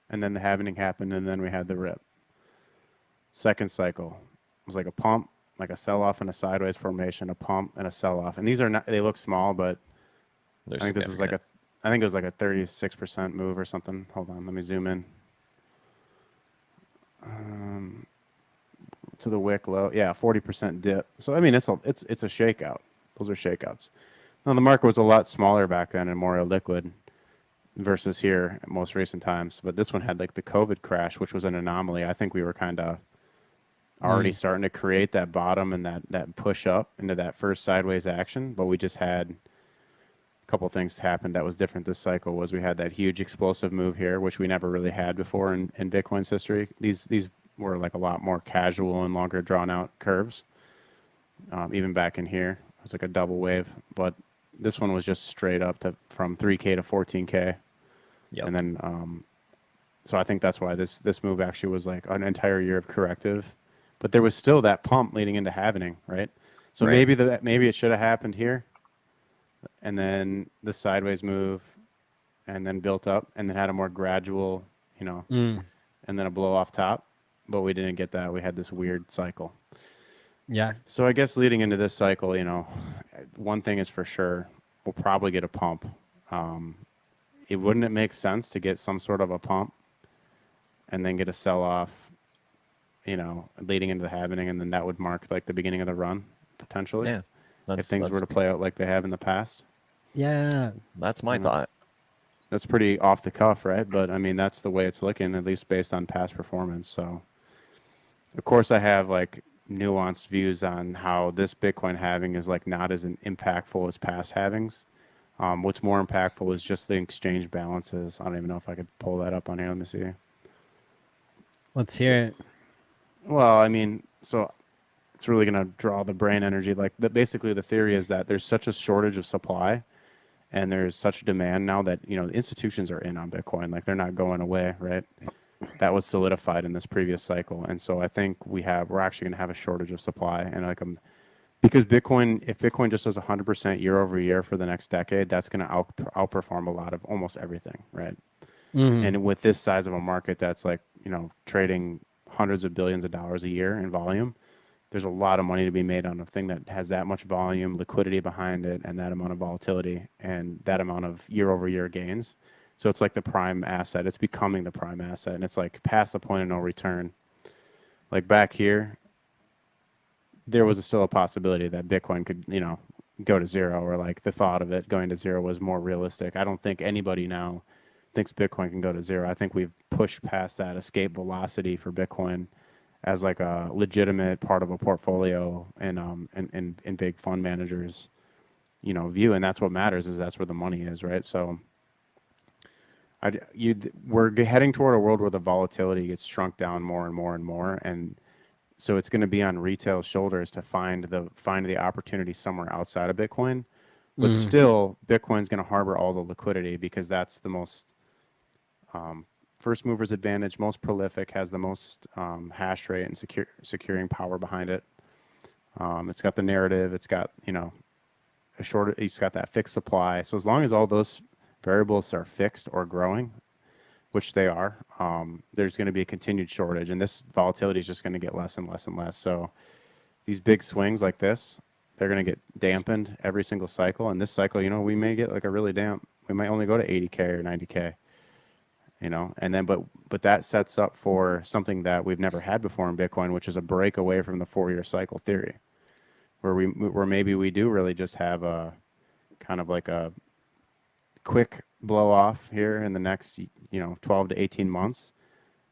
and then the halving happened, and then we had the rip. Second cycle was like a pump, like a sell off and a sideways formation, a pump and a sell off. And these are not, they look small, but I think this was like I think it was like a 36% move or something. Hold on, let me zoom in. To the wick low, yeah, 40% dip. So I mean, it's a shakeout. Those are shakeouts. Now the market was a lot smaller back then and more illiquid versus here at most recent times. But this one had like the COVID crash, which was an anomaly. I think we were kind of already starting to create that bottom and that push up into that first sideways action. But we just had a couple things happen that was different this cycle. Was we had that huge explosive move here, which we never really had before in Bitcoin's history. These were like a lot more casual and longer drawn out curves. Even back in here, it was like a double wave, but this one was just straight up to from 3K to 14K. Yep. And then, so I think that's why this move actually was like an entire year of corrective, but there was still that pump leading into halving, right? So maybe it should have happened here, and then the sideways move, and then built up, and then had a more gradual, and then a blow off top. But we didn't get that. We had this weird cycle. Yeah. So I guess leading into this cycle, one thing is for sure, we'll probably get a pump. Wouldn't it make sense to get some sort of a pump and then get a sell-off, leading into the halving, and then that would mark like the beginning of the run, potentially? Yeah. If things were to play out like they have in the past? Yeah. That's my thought. that's pretty off the cuff, right? But I mean, that's the way it's looking, at least based on past performance. So, of course, I have like nuanced views on how this Bitcoin halving is like not as impactful as past halvings. What's more impactful is just the exchange balances. I don't even know if I could pull that up on here. Let me see. Let's hear it. Well, I mean, so it's really going to draw the brain energy. Like basically the theory is that there's such a shortage of supply and there's such demand now that, you know, the institutions are in on Bitcoin. Like they're not going away, right? That was solidified in this previous cycle. And so I think we're actually going to have a shortage of supply. And like, because Bitcoin, if Bitcoin just does 100% year over year for the next decade, that's going to outperform a lot of almost everything, right? Mhm. And with this size of a market that's like, you know, trading hundreds of billions of dollars a year in volume, there's a lot of money to be made on a thing that has that much volume, liquidity behind it, and that amount of volatility and that amount of year over year gains. So it's like the prime asset. It's becoming the prime asset, and it's like past the point of no return. Like back here, there was still a possibility that Bitcoin could, you know, go to zero, or like the thought of it going to zero was more realistic. I don't think anybody now thinks Bitcoin can go to zero. I think we've pushed past that escape velocity for Bitcoin as like a legitimate part of a portfolio and big fund managers, you know, view. And that's what matters, is that's where the money is, right? So we're heading toward a world where the volatility gets shrunk down more and more and more. And so it's going to be on retail's shoulders to find the opportunity somewhere outside of Bitcoin. But still, Bitcoin's going to harbor all the liquidity because that's the most first mover's advantage, most prolific, has the most hash rate and securing power behind it. It's got the narrative. It's got, you know, it's got that fixed supply. So as long as all those variables are fixed or growing, which they are, there's going to be a continued shortage, and this volatility is just going to get less and less and less. So these big swings like this, they're going to get dampened every single cycle. And this cycle, you know, we may get like a really we might only go to 80K or 90K. You know, and then but that sets up for something that we've never had before in Bitcoin, which is a break away from the 4-year cycle theory, where maybe we do really just have a kind of like a quick blow off here in the next, you know, 12 to 18 months,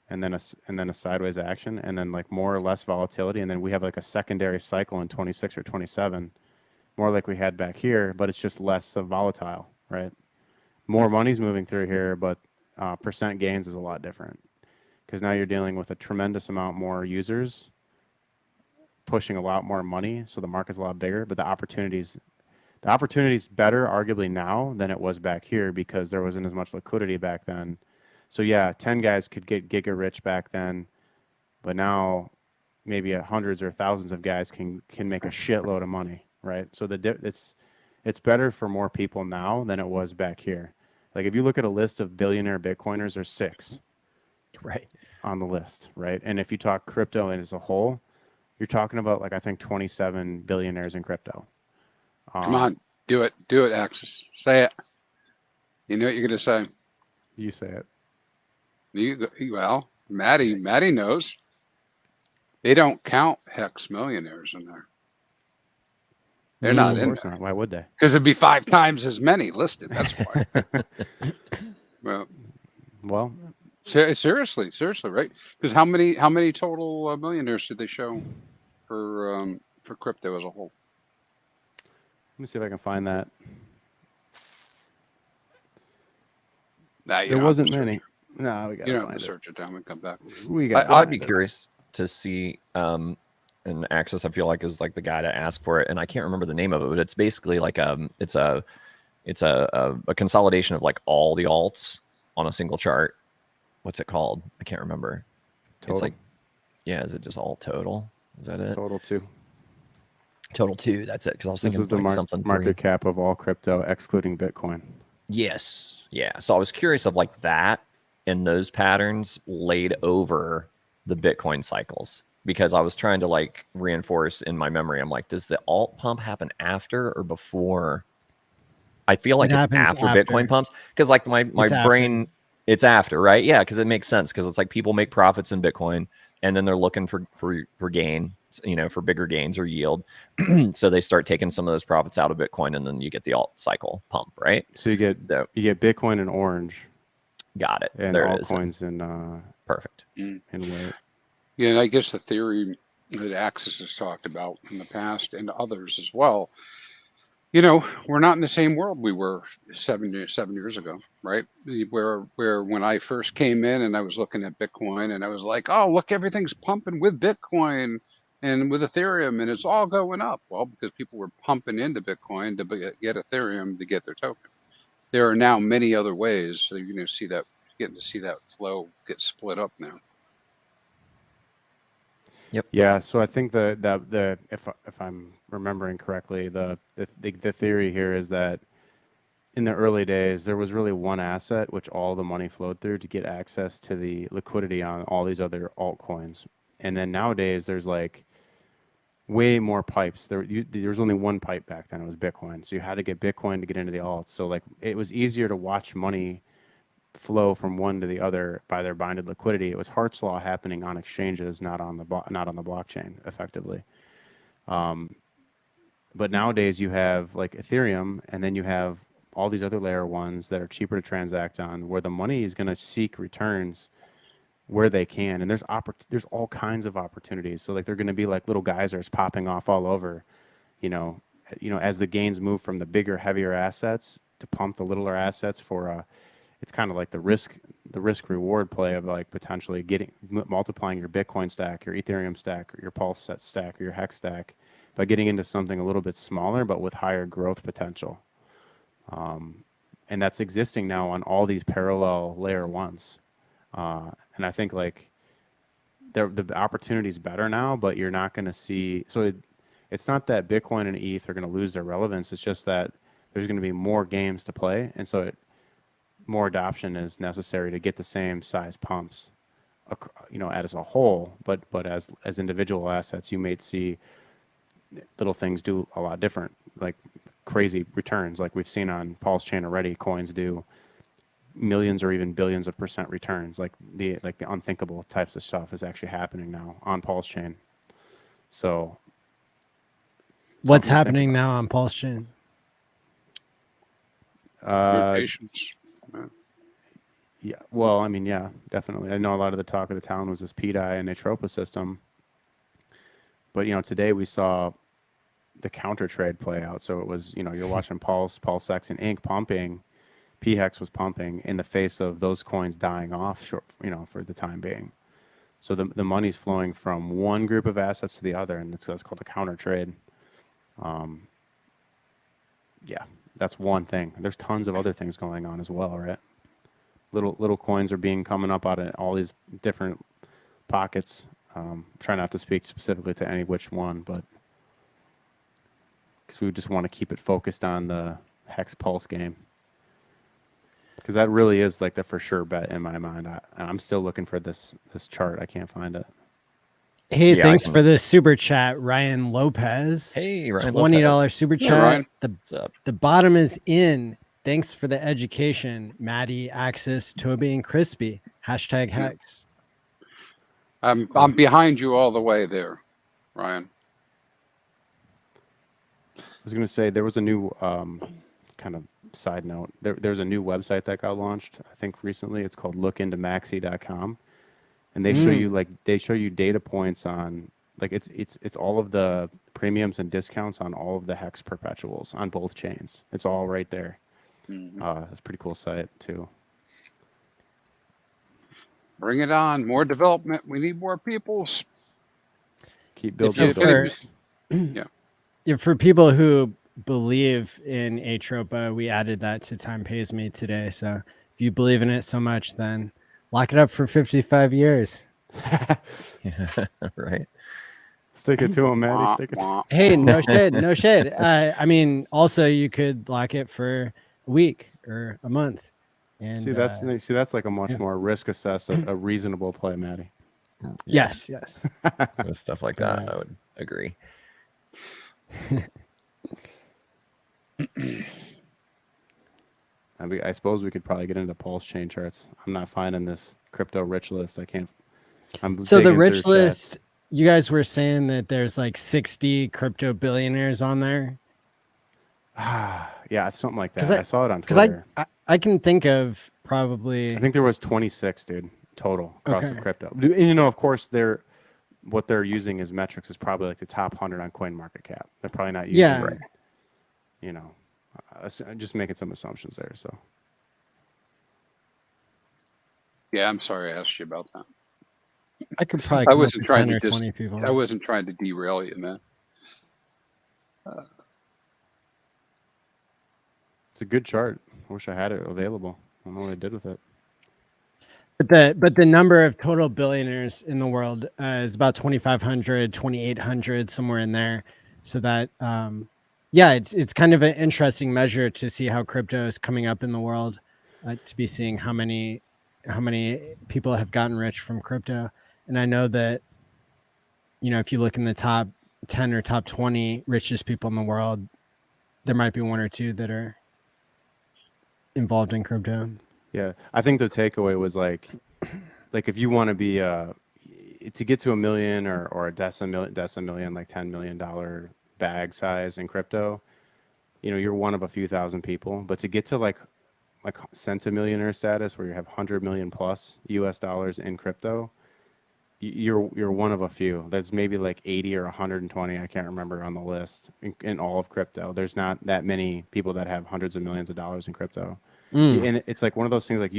and then a sideways action, and then like more or less volatility, and then we have like a secondary cycle in 26 or 27, more like we had back here, but it's just less volatile, right? More money's moving through here, but percent gains is a lot different, because now you're dealing with a tremendous amount more users pushing a lot more money, so the market's a lot bigger, but the opportunity's better arguably now than it was back here, because there wasn't as much liquidity back then. So yeah, 10 guys could get giga rich back then, but now maybe hundreds or thousands of guys can make a shitload of money, right? So it's better for more people now than it was back here. Like if you look at a list of billionaire Bitcoiners, there's 6 Right. on the list, right? And if you talk crypto as a whole, you're talking about like, I think 27 billionaires in crypto. Come on, do it, Axis. Say it. You know what you're gonna say. You say it. Well, Maddie knows. They don't count Hex millionaires in there. They're not in there. Not. Why would they? Because it'd be 5 times as many listed. That's why. well, seriously, right? Because how many total millionaires did they show for crypto as a whole? Let me see if I can find that. There wasn't many. No, we got. You don't have to search it down and come back. I'd be curious to see. And Access, I feel like, is like the guy to ask for it, and I can't remember the name of it, but it's basically like it's a consolidation of like all the alts on a single chart. What's it called? I can't remember. Total. It's like, yeah, is it just all total? Is that it? Total 2. Total 2. That's it. Because I was thinking this is the something market cap of all crypto, excluding Bitcoin. Yes. Yeah. So I was curious of like that and those patterns laid over the Bitcoin cycles, because I was trying to like reinforce in my memory. I'm like, does the alt pump happen after or before? I feel like it's after Bitcoin pumps, because like my brain, it's after, right? Yeah, because it makes sense, because it's like people make profits in Bitcoin and then they're looking for gain, for bigger gains or yield. So they start taking some of those profits out of Bitcoin, and then you get the alt cycle pump, right? So you get Bitcoin in orange. Got it. And there altcoins in perfect. In white. Yeah, and I guess the theory that Axis has talked about in the past, and others as well, we're not in the same world we were 7 years ago, right? Where when I first came in and I was looking at Bitcoin and I was like, oh, look, everything's pumping with Bitcoin and with Ethereum and it's all going up. Well, because people were pumping into Bitcoin to get Ethereum to get their token. There are now many other ways, so you're going to getting to see that flow get split up now. Yep. Yeah. So I think the if I'm remembering correctly, the theory here is that in the early days there was really one asset which all the money flowed through to get access to the liquidity on all these other altcoins, and then nowadays there's like way more pipes. There was only one pipe back then. It was Bitcoin. So you had to get Bitcoin to get into the alts. So like it was easier to watch money flow from one to the other by their binded liquidity. It was Hart's law happening on exchanges, not on the blockchain, effectively. But nowadays you have like Ethereum, and then you have all these other layer ones that are cheaper to transact on, where the money is going to seek returns where they can, and there's all kinds of opportunities. So like they're going to be like little geysers popping off all over, as the gains move from the bigger, heavier assets to pump the littler assets for it's kind of like the risk reward play of like potentially multiplying your Bitcoin stack, your Ethereum stack, or your Pulse stack, or your Hex stack by getting into something a little bit smaller but with higher growth potential. And that's existing now on all these parallel layer ones. And I think like the opportunity is better now, but you're not going to see. So it's not that Bitcoin and ETH are going to lose their relevance. It's just that there's going to be more games to play, and so more adoption is necessary to get the same size pumps, as a whole. But as individual assets, you may see little things do a lot different, like crazy returns, like we've seen on Pulse Chain already. Coins do millions or even billions of % returns, like the unthinkable types of stuff is actually happening now on Pulse Chain. So what's happening now on Pulse Chain? Patience. Yeah, well, I mean, yeah, definitely. I know a lot of the talk of the town was this PDI and Atropa system, but today we saw the counter trade play out. So it was, you're watching PulseX and Inc. pumping, PHEX was pumping in the face of those coins dying off for the time being. So the money's flowing from one group of assets to the other, and that's called a counter trade. Yeah, that's one thing. There's tons of other things going on as well, right? Little coins are coming up out of all these different pockets. Try not to speak specifically to any which one, but because we just want to keep it focused on the Hex Pulse game, because that really is like the for sure bet in my mind. I'm still looking for this chart. I can't find it. Hey, yeah, thanks for the super chat, Ryan Lopez. Hey, Ryan, $20 super chat. Hey, Ryan. What's up? The bottom is in. Thanks for the education, Maddie, Axis, Toby, and Crispy. #Hex. I'm behind you all the way there, Ryan. I was going to say there was a new kind of side note. There's a new website that got launched, I think recently. It's called lookintomaxi.com, and they show you data points on it's all of the premiums and discounts on all of the Hex perpetuals on both chains. It's all right there. It's a pretty cool site too. Bring it on. More development. We need more peoples. Keep building. Yeah. For people who believe in Atropa, we added that to Time Pays Me today. So if you believe in it so much, then lock it up for 55 years. Yeah, right. Stick it to him, Maddie. Stick it. Hey, no shade, no shade. I mean, also you could lock it for a week or a month. And that's like a much more risk assess, a reasonable play, Maddie. Yes. With stuff like that, I would agree. I suppose we could probably get into Pulse chain charts. I'm not finding this crypto rich list. I can't. So the rich list you guys were saying that there's like 60 crypto billionaires on there. Yeah, something like 'Cause that. I saw it on Because Twitter. I can think of probably. I think there was 26, dude, total across the Okay. crypto. And, you know, of course, what they're using as metrics is probably like the top 100 on CoinMarketCap. They're probably not using, Yeah. you know, just making some assumptions there. So Yeah, I'm sorry I asked you about that. I could probably I come up wasn't with trying 10 to or 20 people. I wasn't trying to derail you, man. it's a good chart. I wish I had it available. I don't know what I did with it. But the number of total billionaires in the world is about 2,500, 2,800, somewhere in there. So that yeah, it's kind of an interesting measure to see how crypto is coming up in the world, to be seeing how many people have gotten rich from crypto. And I know that, you know, if you look in the top 10 or top 20 richest people in the world, there might be one or two that are involved in crypto. Yeah, I think the takeaway was like if you want to be to get to $1 million or a decimillion, like $10 million bag size in crypto, you know, you're one of a few thousand people. But to get to like centimillionaire status, where you have 100 million plus US dollars in crypto, you're one of a few. There's maybe like 80 or 120, I can't remember, on the list in all of crypto. There's not that many people that have hundreds of millions of dollars in crypto. And it's like one of those things, like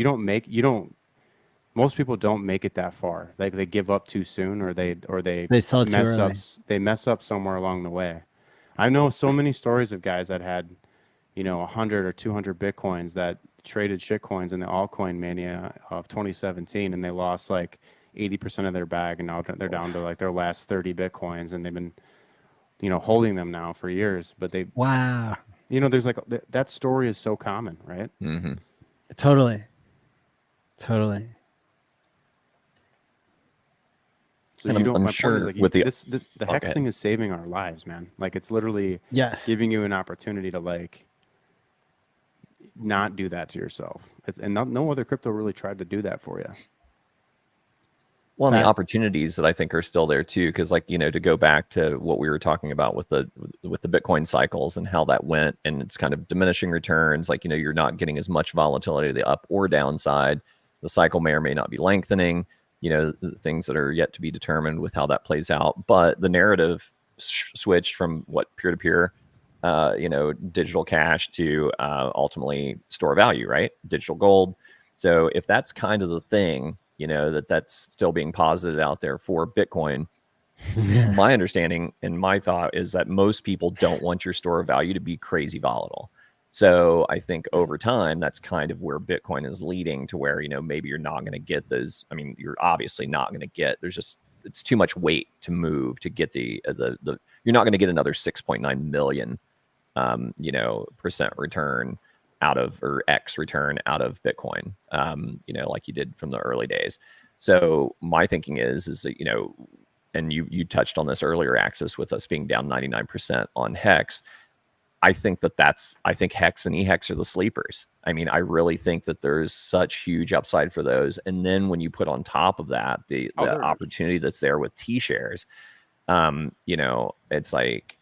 most people don't make it that far. Like they give up too soon, or they sell it too mess up. early. They mess up somewhere along the way. I know so many stories of guys that had, you know, 100 or 200 Bitcoins that traded shitcoins in the altcoin mania of 2017, and they lost like 80% of their bag, and now they're down to like their last 30 Bitcoins, and they've been, you know, holding them now for years. But Wow. you know, there's like that story is so common, right? Mm-hmm. Totally. So And you don't. I'm My sure point is like with the the oh, Hex go thing ahead. is saving our lives, man. Like it's literally Yes. giving you an opportunity to like not do that to yourself. And no other crypto really tried to do that for you. Well, and the Facts. opportunities that I think are still there too, because like, you know, to go back to what we were talking about with the Bitcoin cycles and how that went, and it's kind of diminishing returns. Like, you know, you're not getting as much volatility to the up or downside. The cycle may or may not be lengthening. You know, the things that are yet to be determined with how that plays out. But the narrative switched from what peer to peer, you know, digital cash to ultimately store value, right? Digital gold. So if that's kind of the thing, you know, that's still being posited out there for Bitcoin, my understanding and my thought is that most people don't want your store of value to be crazy volatile. So I think over time, that's kind of where Bitcoin is leading to, where, you know, maybe you're not going to get those. I mean, you're obviously not going to get, it's too much weight to move to get the you're not going to get another 6.9 million, you know, percent return out of, or X return out of Bitcoin, you know, like you did from the early days. So my thinking is that, you know, and you touched on this earlier, Axis, with us being down 99% on Hex. I think I think Hex and EHEX are the sleepers. I mean, I really think that there's such huge upside for those. And then when you put on top of that, the opportunity that's there with TShares, you know, it's like,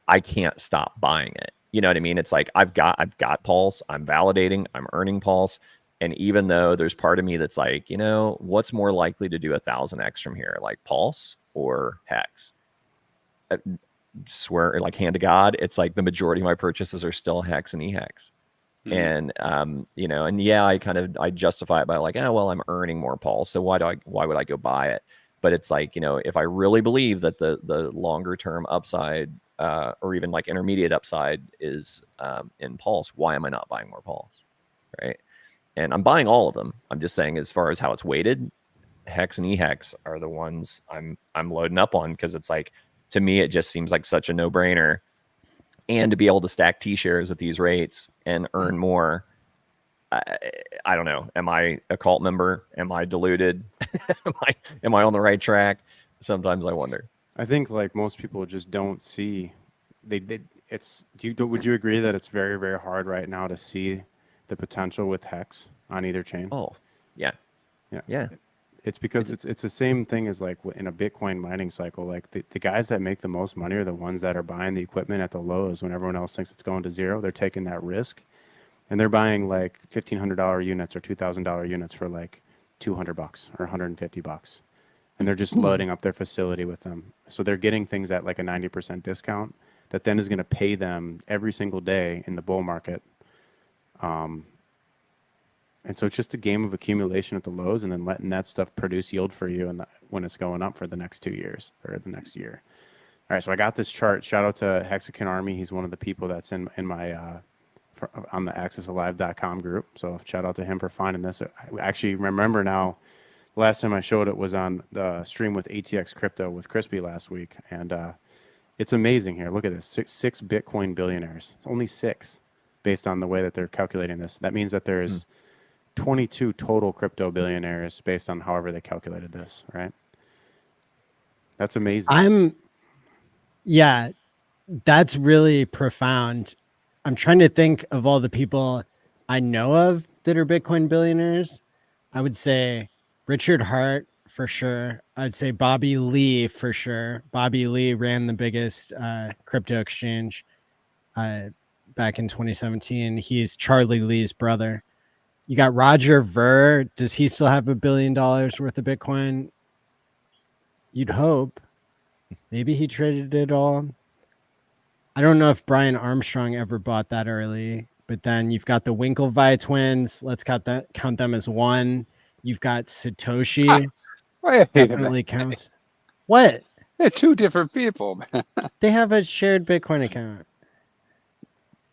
I can't stop buying it. You know what I mean? It's like I've got Pulse, I'm validating, I'm earning Pulse. And even though there's part of me that's like, you know, what's more likely to do 1,000x from here, like Pulse or Hex? I swear, like hand to God, it's like the majority of my purchases are still Hex and EHEX. And you know, and yeah, I justify it by like, oh well, I'm earning more Pulse, so why would I go buy it? But it's like, you know, if I really believe that the longer term upside, or even like intermediate upside is in Pulse, why am I not buying more Pulse, right? And I'm buying all of them. I'm just saying, as far as how it's weighted, Hex and EHEX are the ones I'm loading up on, because it's like, to me, it just seems like such a no brainer. And to be able to stack TShares at these rates and earn more, I don't know. Am I a cult member? Am I deluded? am I on the right track? Sometimes I wonder. I think like most people just don't see would you agree that it's very, very hard right now to see the potential with Hex on either chain? Oh, yeah. Yeah. Yeah. It's because it's the same thing as like in a Bitcoin mining cycle. Like the guys that make the most money are the ones that are buying the equipment at the lows when everyone else thinks it's going to zero. They're taking that risk, and they're buying like $1,500 units or $2,000 units for like $200 or $150, and they're just loading up their facility with them. So they're getting things at like a 90% discount that then is going to pay them every single day in the bull market. And so it's just a game of accumulation at the lows and then letting that stuff produce yield for you and when it's going up for the next 2 years or the next year. All right, so I got this chart. Shout out to Hexagon Army. He's one of the people that's in my on the accessalive.com group. So shout out to him for finding this. I actually remember now, last time I showed it was on the stream with ATX Crypto with Crispy last week. And it's amazing here. Look at this, six Bitcoin billionaires. Only 6 based on the way that they're calculating this. That means that there's 22 total crypto billionaires based on however they calculated this, right? That's amazing. Yeah, that's really profound. I'm trying to think of all the people I know of that are Bitcoin billionaires. I would say Richard Hart for sure. I'd say Bobby Lee for sure. Bobby Lee ran the biggest crypto exchange back in 2017. He's Charlie Lee's brother. You got Roger Ver. Does he still have $1 billion worth of Bitcoin? You'd hope. Maybe he traded it all. I don't know if Brian Armstrong ever bought that early, but then you've got the Winklevi twins. Let's count them as one. You've got Satoshi. Wait a Definitely minute. counts. What? They're 2 different people. They have a shared Bitcoin account.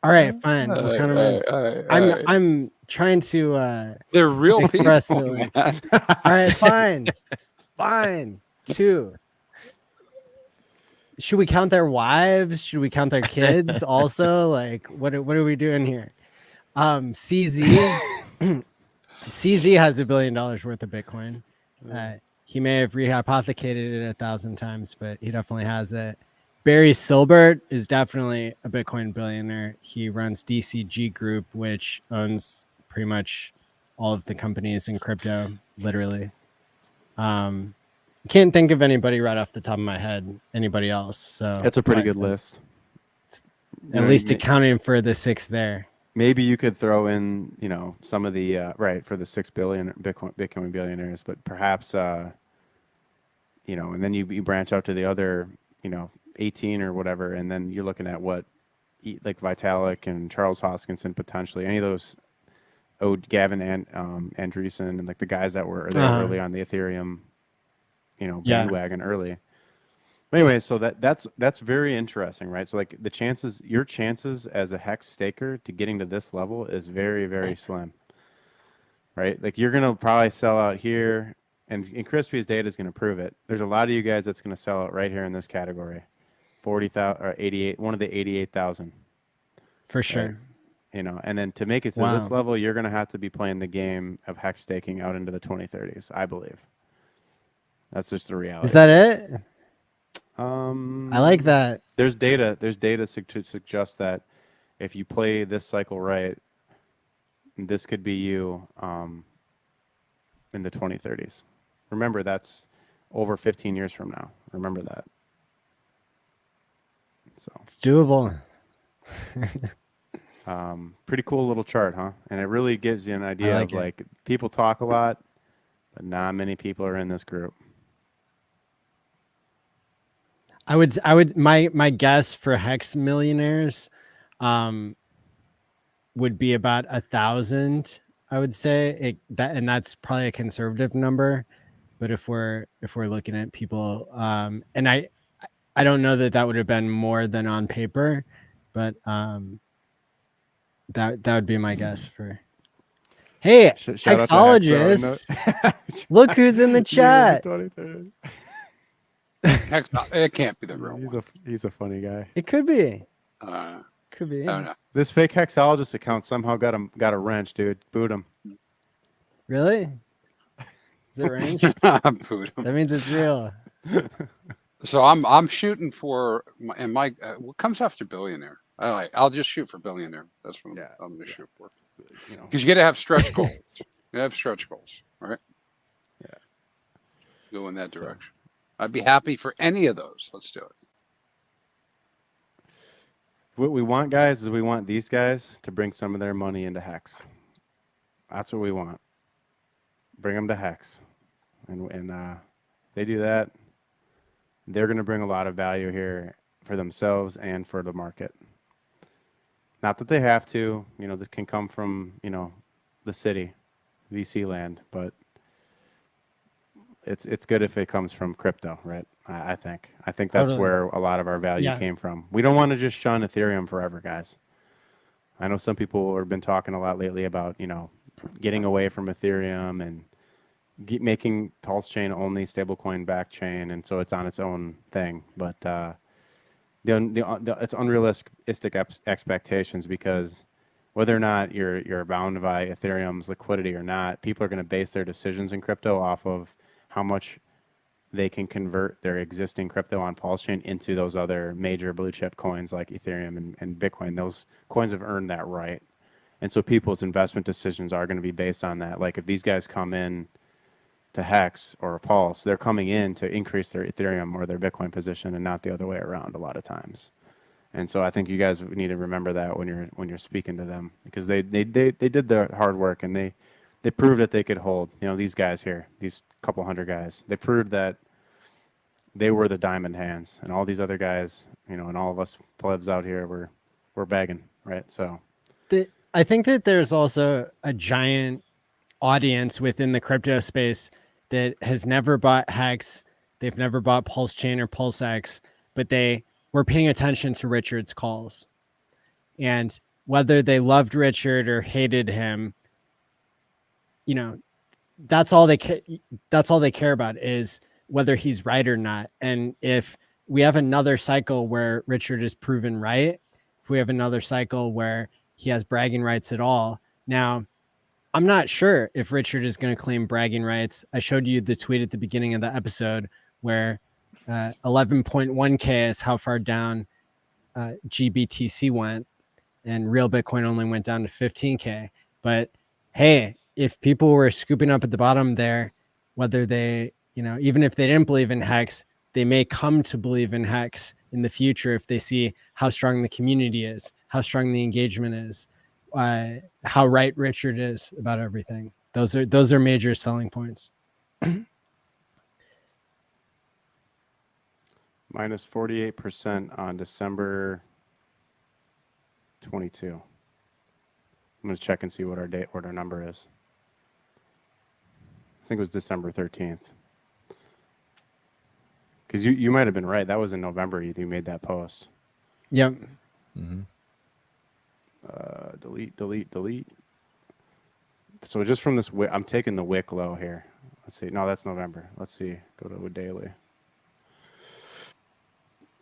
All right, fine. We'll count them as. I'm trying to They're real express people, the. man. All right, fine. 2. Should we count their wives? Should we count their kids also? Like, what are we doing here? CZ CZ has $1 billion worth of Bitcoin. He may have rehypothecated it 1,000 times, but he definitely has it. Barry Silbert is definitely a Bitcoin billionaire. He runs DCG Group, which owns pretty much all of the companies in crypto, literally. Can't think of anybody right off the top of my head. Anybody else? So That's a pretty good list. At least accounting for the 6 there. Maybe you could throw in, some of the right for the 6 billion Bitcoin billionaires, but perhaps, and then you branch out to the other, 18 or whatever, and then you're looking at what, like Vitalik and Charles Hoskinson potentially, any of those, Gavin and Andreessen and like the guys that were there early on the Ethereum, bandwagon early. But anyway, so that's very interesting, right? So like your chances as a Hex staker to getting to this level is very, very slim, right? Like you're gonna probably sell out here, and Crispy's data is gonna prove it. There's a lot of you guys that's gonna sell out right here in this category, 40,000 or 88, one of the 88,000, for sure. Right? And then to make it to this level, you're gonna have to be playing the game of Hex staking out into the 2030s, I believe. That's just the reality. Is that it? I like that. There's data to suggest that if you play this cycle right, this could be you in the 2030s. Remember, that's over 15 years from now. Remember that. So it's doable. Pretty cool little chart, huh? And it really gives you an idea of like people talk a lot, but not many people are in this group. I would my guess for Hex millionaires would be about 1,000. I would say and that's probably a conservative number, but if we're looking at people and I don't know that would have been more than on paper, but that would be my guess for. Hey, Hexologist, look who's in the chat. It can't be the real one. He's a funny guy. It could be. Could be. I don't know. This fake Hexologist account somehow got a wrench, dude. Boot him. Really? Is it wrench? Boot him. That means it's real. So I'm shooting for what comes after billionaire? I'll just shoot for billionaire. That's what I'm gonna shoot for. Because you got to have stretch goals. You have stretch goals, right? go in that So- direction. I'd be happy for any of those. Let's do it. What we want, guys, is we want these guys to bring some of their money into Hex. That's what we want. Bring them to Hex, and they do that. They're going to bring a lot of value here for themselves and for the market. Not that they have to, you know, this can come from, you know, the city, VC land, but it's good if it comes from crypto, right? I think that's Totally. where a lot of our value Yeah. came from. We don't want to just shun Ethereum forever, guys. I know some people have been talking a lot lately about, you know, getting away from Ethereum and making Pulse Chain only stablecoin back chain, and so it's on its own thing. But it's unrealistic expectations, because whether or not you're bound by Ethereum's liquidity or not, people are going to base their decisions in crypto off of how much they can convert their existing crypto on Pulse Chain into those other major blue chip coins like Ethereum and Bitcoin. Those coins have earned that right. And so people's investment decisions are going to be based on that. Like if these guys come in to Hex or Pulse, they're coming in to increase their Ethereum or their Bitcoin position and not the other way around a lot of times. And so I think you guys need to remember that when you're speaking to them, because they did their hard work, and they proved that they could hold. You know, these guys here, these couple hundred guys, they proved that they were the diamond hands, and all these other guys, you know, and all of us plebs out here, we're begging, right? So I think that there's also a giant audience within the crypto space that has never bought Hex. They've never bought Pulse Chain or PulseX, but they were paying attention to Richard's calls. And whether they loved Richard or hated him, you know, that's all they care about, is whether he's right or not. And if we have another cycle where Richard is proven right, if we have another cycle where he has bragging rights at all. Now, I'm not sure if Richard is going to claim bragging rights. I showed you the tweet at the beginning of the episode where 11.1K is how far down GBTC went, and real Bitcoin only went down to 15K. But hey, if people were scooping up at the bottom there, whether they, you know, even if they didn't believe in Hex, they may come to believe in Hex in the future if they see how strong the community is, how strong the engagement is, how right Richard is about everything. Those are major selling points. minus 48% on December 22. I'm going to check and see what our number is. I think it was December 13th. Because you might have been right. That was in November you made that post. Yep. Mm-hmm. Delete. So just from this, I'm taking the wick low here. Let's see. No, that's November. Let's see. Go to a daily.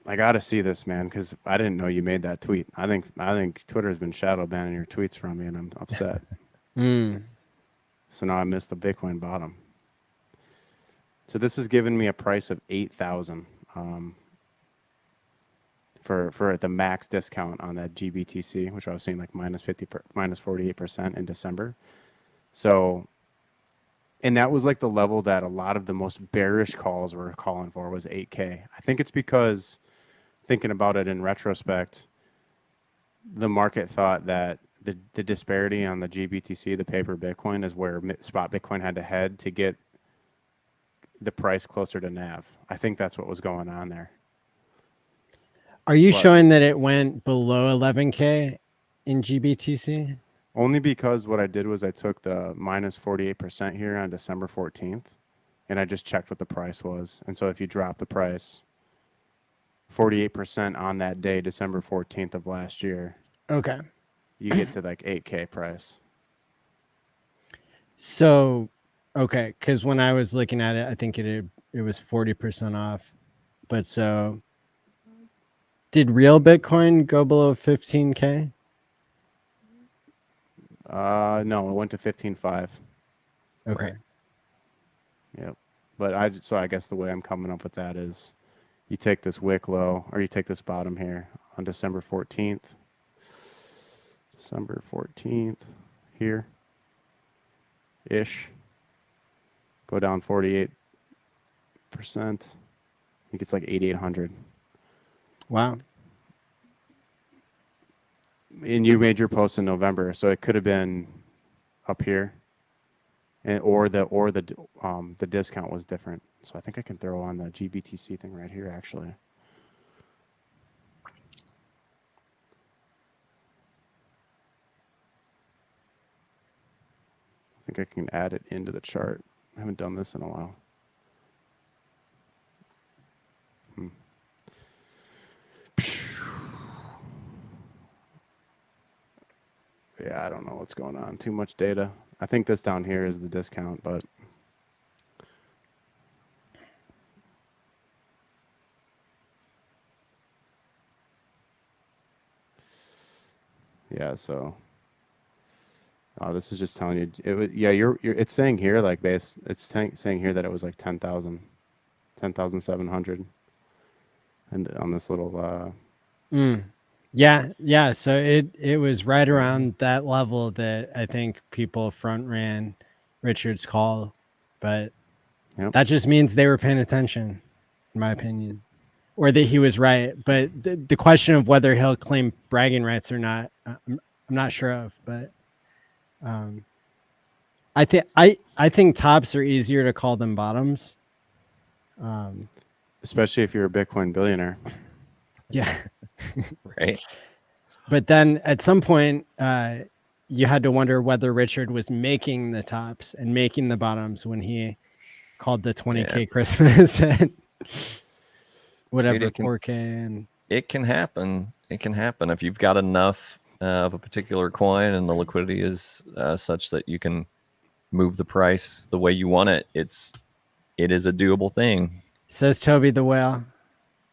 I got to see this, man, because I didn't know you made that tweet. I think Twitter's been shadow banning your tweets from me, and I'm upset. So now I missed the Bitcoin bottom. So this has given me a price of 8,000 for the max discount on that GBTC, which I was seeing like minus 48% in December. So, and that was like the level that a lot of the most bearish calls were calling for, was 8K. I think it's because, thinking about it in retrospect, the market thought that the disparity on the GBTC, the paper Bitcoin, is where spot Bitcoin had to head to get the price closer to NAV. I think that's what was going on there. Are you showing that it went below 11K in GBTC? Only because what I did was I took the minus 48% here on December 14th, and I just checked what the price was. And so if you drop the price 48% on that day, December 14th of last year, okay, you get to like 8K price. So, okay, because when I was looking at it, I think it was 40% off. But so, did real Bitcoin go below 15K? No, it went to 15.5. Okay. Right. Yep. But I guess the way I'm coming up with that is, you take this wick low, or you take this bottom here on December 14th. December 14th here. Ish. Go down 48. I think it's like 8,800. Wow. And you made your post in November, so it could have been up here, and or the discount was different. So I think I can throw on the GBTC thing right here, actually. I think I can add it into the chart. I haven't done this in a while. Yeah, I don't know what's going on. Too much data. I think this down here is the discount, but yeah, so this is just telling you it was, yeah, it's saying here like saying here that it was like 10,700 and on this little Yeah. So it was right around that level that I think people front ran Richard's call, but that just means they were paying attention, in my opinion, or that he was right. But the question of whether he'll claim bragging rights or not, I'm not sure of. But I think tops are easier to call than bottoms, especially if you're a Bitcoin billionaire. Yeah. Right. But then at some point, you had to wonder whether Richard was making the tops and making the bottoms when he called the 20K Christmas and whatever. Dude, 4K. And it can happen. It can happen if you've got enough of a particular coin and the liquidity is such that you can move the price the way you want it. It is a doable thing. Says Toby the Whale.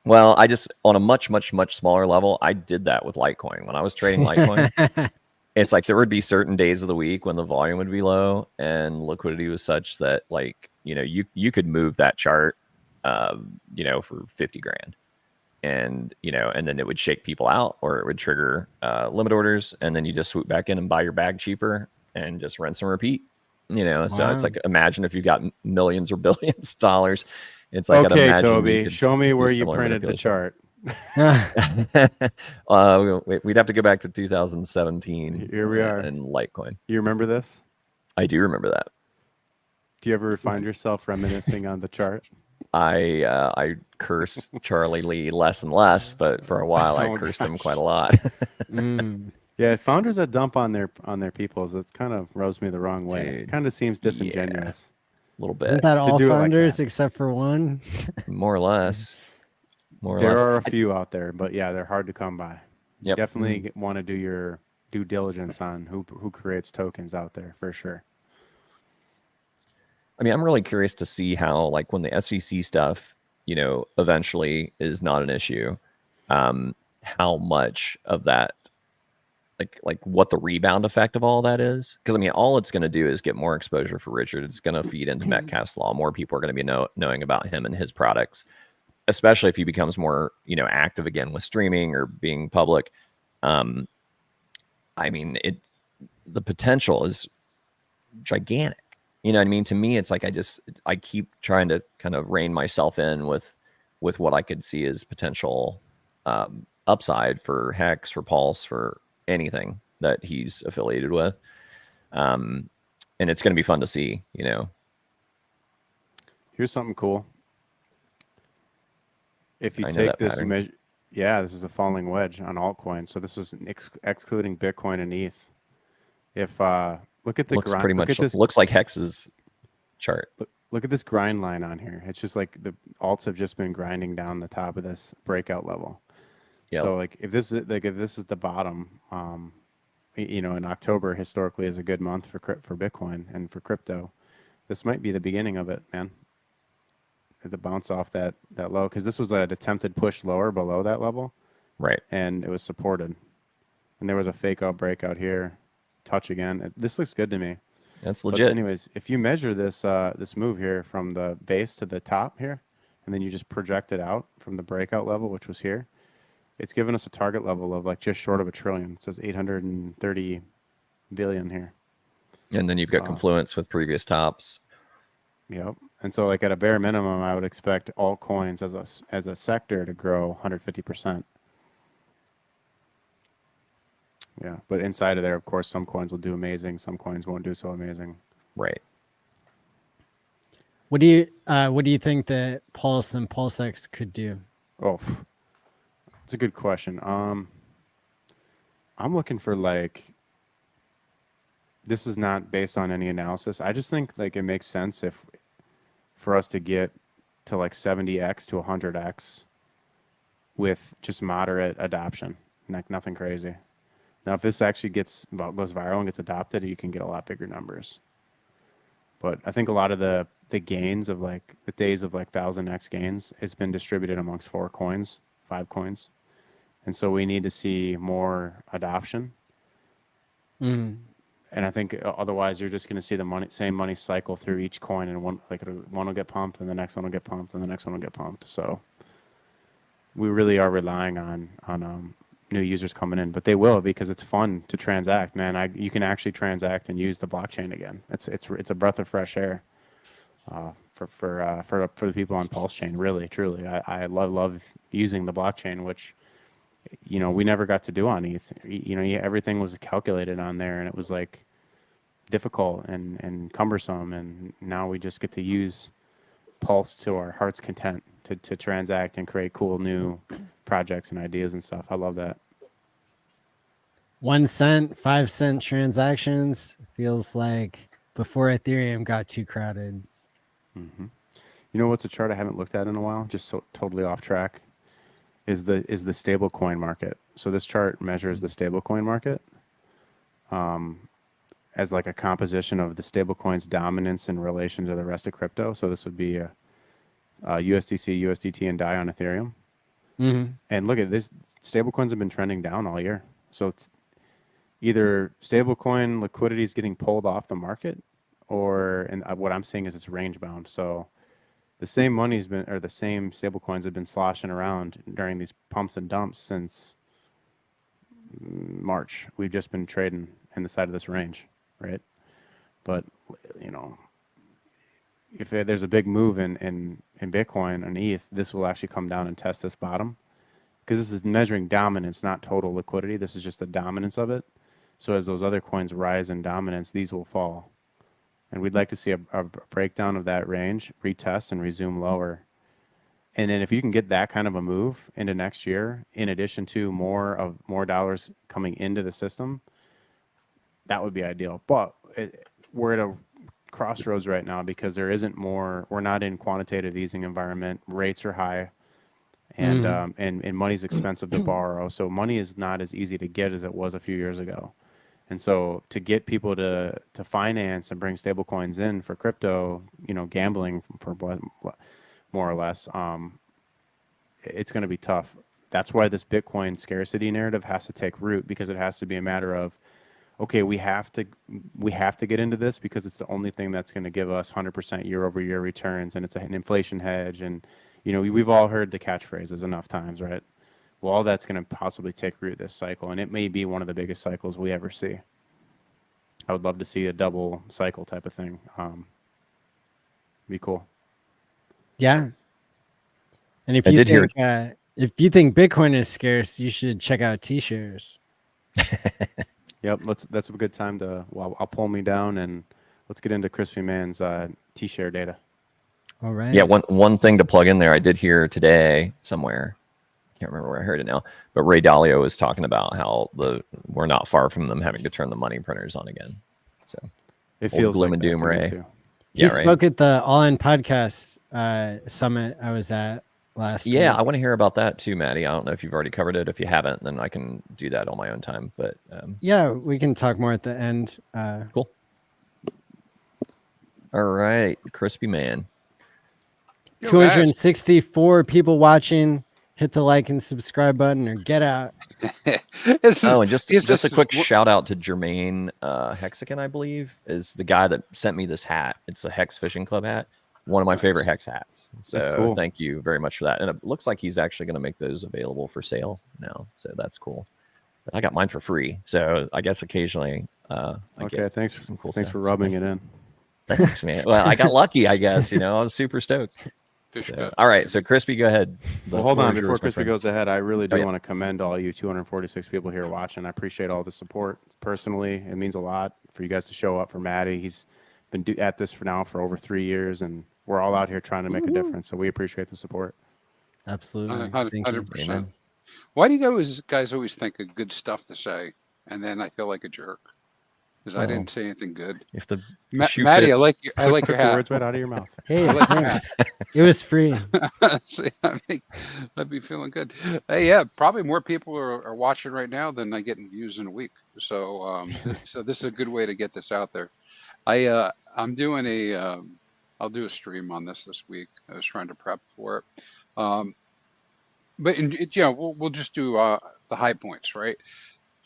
Well, I just, on a much, much, much smaller level, I did that with Litecoin. When I was trading Litecoin, it's like there would be certain days of the week when the volume would be low and liquidity was such that, like, you could move that chart, for 50 grand. And, and then it would shake people out or it would trigger limit orders. And then you just swoop back in and buy your bag cheaper and just rinse and repeat. So it's like, imagine if you got millions or billions of dollars. It's like, okay, Toby, show me where you printed the chart. We'd have to go back to 2017. Here we are. And Litecoin. You remember this? I do remember that. Do you ever find yourself reminiscing on the chart? I curse Charlie Lee less and less, but for a while I cursed him quite a lot. Yeah, founders that dump on their peoples, it kind of rubs me the wrong way. Dude, it kind of seems disingenuous. A little bit. Isn't that all founders except for one? More or less. There are a few out there, but yeah, they're hard to come by. You definitely want to do your due diligence on who creates tokens out there for sure. I mean, I'm really curious to see how, like, when the SEC stuff, eventually is not an issue, how much of that, like what the rebound effect of all that is. Because, I mean, all it's going to do is get more exposure for Richard. It's going to feed into Metcalfe's Law. More people are going to be knowing about him and his products, especially if he becomes more, active again with streaming or being public. I mean, the potential is gigantic. You know what I mean? To me, it's like I keep trying to kind of rein myself in with what I could see as potential upside for Hex, for Pulse, for anything that he's affiliated with. And it's going to be fun to see, Here's something cool. If you take this measure, this is a falling wedge on altcoin. So this is excluding Bitcoin and ETH. If look at the looks grind. Pretty much looks like Hex's chart. Look at this grind line on here. It's just like the alts have just been grinding down the top of this breakout level. Yep. So like if this is the bottom, in October historically is a good month for Bitcoin and for crypto. This might be the beginning of it, man. The bounce off that low, because this was an attempted push lower below that level, right? And it was supported, and there was a fake out breakout here, touch again. This looks good to me. That's legit. But anyways, if you measure this this move here from the base to the top here, and then you just project it out from the breakout level, which was here, it's given us a target level of like just short of $1 trillion. It says 830 billion here. And then you've got confluence with previous tops. Yep. And so like at a bare minimum, I would expect altcoins as a sector to grow 150%. Yeah, but inside of there, of course, some coins will do amazing, some coins won't do so amazing. Right. What do you think that Pulse and PulseX could do? Oh, it's a good question. I'm looking for like, this is not based on any analysis. I just think like it makes sense if for us to get to like 70x to 100x with just moderate adoption, like nothing crazy. Now, if this actually goes viral and gets adopted, you can get a lot bigger numbers. But I think a lot of the gains of like the days of like 1000x gains, it's been distributed amongst 5 coins. And so we need to see more adoption. Mm. And I think otherwise you're just going to see the same money cycle through each coin, and one will get pumped, and the next one will get pumped, and the next one will get pumped. So we really are relying on new users coming in, but they will, because it's fun to transact, man. You can actually transact and use the blockchain again. It's a breath of fresh air for the people on Pulse Chain. Really, truly, I love using the blockchain, which we never got to do on ETH. Everything was calculated on there, and it was like difficult and cumbersome. And now we just get to use Pulse to our heart's content to transact and create cool new projects and ideas and stuff. I love that. 1 cent, 5 cent transactions feels like before Ethereum got too crowded. Mm-hmm. You know what's a chart I haven't looked at in a while? Just so totally off track. Is the stablecoin market. So this chart measures the stablecoin market as like a composition of the stablecoin's dominance in relation to the rest of crypto. So this would be USDC, USDT, and DAI on Ethereum. Mm-hmm. And look at this, stablecoins have been trending down all year. So it's either stablecoin liquidity is getting pulled off the market, and what I'm seeing is it's range bound. So the same the same stablecoins have been sloshing around during these pumps and dumps since March. We've just been trading in the side of this range, right? But if there's a big move in Bitcoin and ETH, this will actually come down and test this bottom, because this is measuring dominance, not total liquidity. This is just the dominance of it. So as those other coins rise in dominance, these will fall. And we'd like to see a breakdown of that range, retest, and resume lower. And then if you can get that kind of a move into next year, in addition to more dollars coming into the system, that would be ideal. But we're at a crossroads right now, because there isn't more. We're not in quantitative easing environment. Rates are high, and and money's expensive to borrow. So money is not as easy to get as it was a few years ago. And so to get people to finance and bring stable coins in for crypto, gambling for more or less, it's going to be tough. That's why this Bitcoin scarcity narrative has to take root, because it has to be a matter of, okay, we have to get into this because it's the only thing that's going to give us 100% year-over-year returns, and it's an inflation hedge. And we've all heard the catchphrases enough times, right? Well, all that's going to possibly take root this cycle, and it may be one of the biggest cycles we ever see. I would love to see a double cycle type of thing. Be cool. Yeah. And if you think Bitcoin is scarce, you should check out TShares. Yep, that's a good time to. Well, I'll pull me down and let's get into ChrispyMan's TShare data. All right. Yeah, one thing to plug in there. I did hear today somewhere. Can't remember where I heard it now, but Ray Dalio was talking about how we're not far from them having to turn the money printers on again. So it feels gloom like and doom, Ray. He spoke at the All In Podcast summit I was at last week. I want to hear about that too, Maddie. I don't know if you've already covered it. If you haven't, then I can do that on my own time. But yeah, we can talk more at the end. Cool. All right, ChrispyMan. 264 people watching. Hit the like and subscribe button or get out. And just a quick shout out to Jermaine Hexagon, I believe, is the guy that sent me this hat. It's a Hex Fishing Club hat. One of my favorite Hex hats. So that's cool. Thank you very much for that. And it looks like he's actually going to make those available for sale now. So that's cool. But I got mine for free. So I guess occasionally I get thanks some cool thanks stuff. for rubbing it in. Thanks, man. Well, I got lucky, I guess. I was super stoked. Fish All right, so Crispy, go ahead. Well, hold on. Before my Crispy friend. goes ahead, I really do yeah. want to commend all you 246 people here watching. I appreciate all the support. Personally, it means a lot for you guys to show up for Maddie. He's been at this for over 3 years, and we're all out here trying to make a difference. So we appreciate the support. Absolutely. Thank you. 100%. Amen. Why do you guys always think of good stuff to say, and then I feel like a jerk because I didn't say anything good? If the shoe Maddie, fits. I like your Took the hat. words right out of your mouth. Hey, I like your thanks. It was free. See, I'd be feeling good. Hey, yeah, probably more people are watching right now than I get in views in a week. So, so this is a good way to get this out there. I'm doing I'll do a stream on this week. I was trying to prep for it. But we'll just do the high points, right?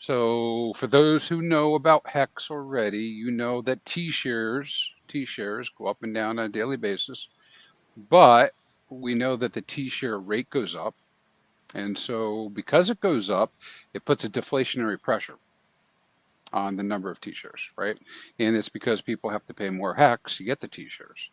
So for those who know about Hex already, you know that TShares go up and down on a daily basis, but we know that the T-share rate goes up. And so because it goes up, it puts a deflationary pressure on the number of T-shares, right? And it's because people have to pay more Hex to get the T-shares.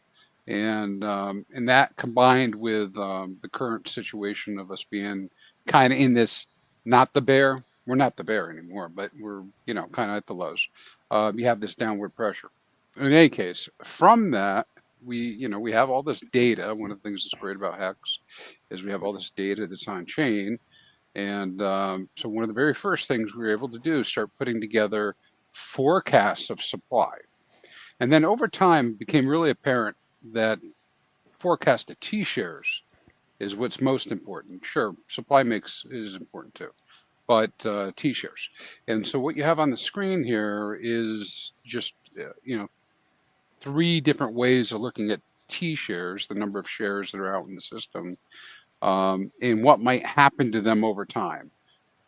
And that combined with the current situation of us being kind of in this, not the bear, we're not the bear anymore, but we're, kind of at the lows. You have this downward pressure. In any case, from that, we have all this data. One of the things that's great about Hex is we have all this data that's on chain. And so one of the very first things we were able to do is start putting together forecasts of supply. And then over time, it became really apparent that forecast of T-shares is what's most important. Sure, supply mix is important too, but T-shares. And so what you have on the screen here is just, 3 different ways of looking at T-shares, the number of shares that are out in the system, and what might happen to them over time.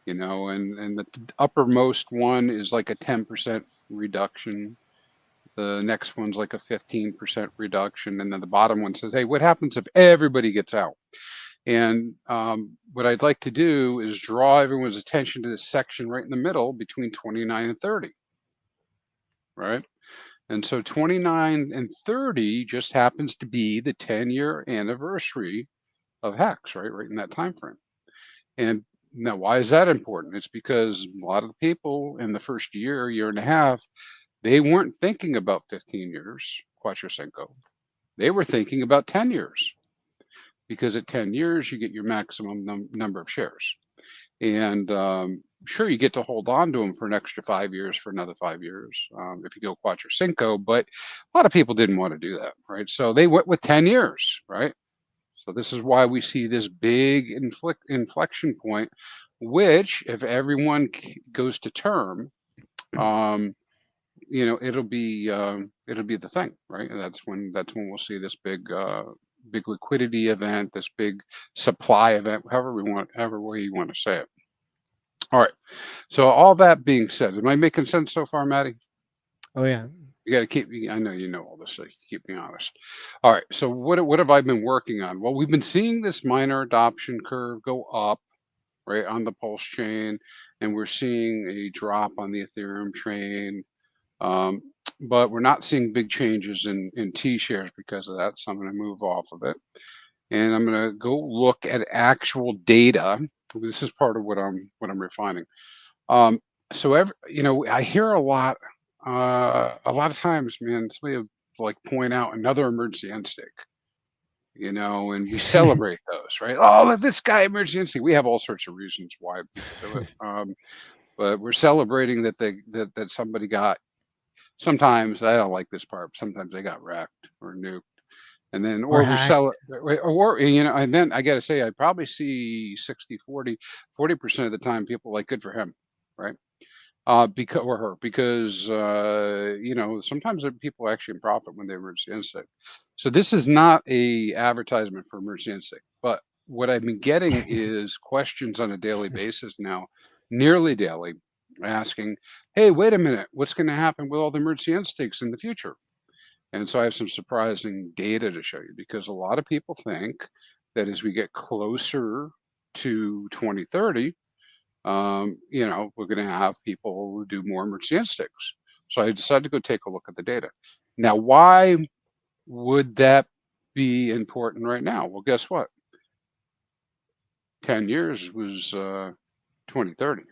And the uppermost one is like a 10% reduction. The next one's like a 15% reduction. And then the bottom one says, hey, what happens if everybody gets out? And what I'd like to do is draw everyone's attention to this section right in the middle between 29 and 30, right? And so 29 and 30 just happens to be the 10-year anniversary of Hex, right in that time frame. And now, why is that important? It's because a lot of the people in the first year and a half, they weren't thinking about 15 years, Quattrocinco. They were thinking about 10 years, because at 10 years, you get your maximum number of shares. And sure, you get to hold on to them for an extra 5 years, for another 5 years, if you go Quattrocinco, but a lot of people didn't want to do that, right? So they went with 10 years, right? So this is why we see this big inflection point, which if everyone goes to term, it'll be the thing, right? And that's when we'll see this big liquidity event, this big supply event, however way you want to say it. All right. So all that being said, am I making sense so far, Maddie? Oh yeah. You got to keep me. I know you know all this, so keep me honest. All right. So what have I been working on? Well, we've been seeing this miner adoption curve go up, right, on the Pulse chain, and we're seeing a drop on the Ethereum chain. But we're not seeing big changes in TShares because of that. So I'm going to move off of it, and I'm going to go look at actual data. This is part of what I'm refining. So I hear a lot of times, man, somebody will like point out another emergency end stake, and we celebrate those, right? Oh, this guy emergency end stake. We have all sorts of reasons why people do it. But we're celebrating that somebody got. Sometimes I don't like this part. But sometimes they got wrecked or nuked, and then or we sell it, or and then I got to say I probably see 40% of the time people like good for him, right? Because or her, because sometimes people actually profit when they emergency insect. So this is not a advertisement for emergency insect, but what I've been getting is questions on a daily basis now, nearly daily, asking, "Hey, wait a minute, what's going to happen with all the emergency instincts in the future?" And so I have some surprising data to show you, because a lot of people think that as we get closer to 2030. We're going to have people do more emergency instincts. So I decided to go take a look at the data. Now, why would that be important right now? Well, guess what? 10 years was 2030.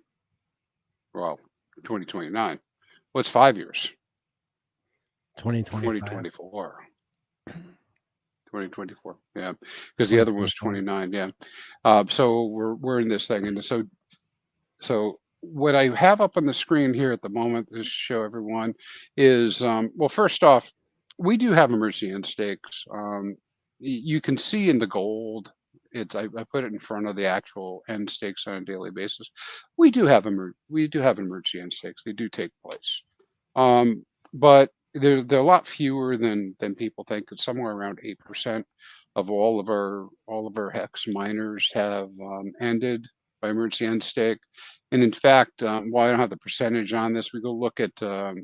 Well, 2029. What's 5 years? 2025. 2024. 2024. Yeah, because the other one was 29. Yeah. So we're in this thing, and so what I have up on the screen here at the moment to show everyone is well, first off, we do have emergency end stakes. You can see in the gold. I put it in front of the actual end stakes on a daily basis. We do have emergency end stakes. They do take place. But they're a lot fewer than people think. It's somewhere around 8% of all of our hex miners have ended by emergency end stake. And in fact, while I don't have the percentage on this, we go look at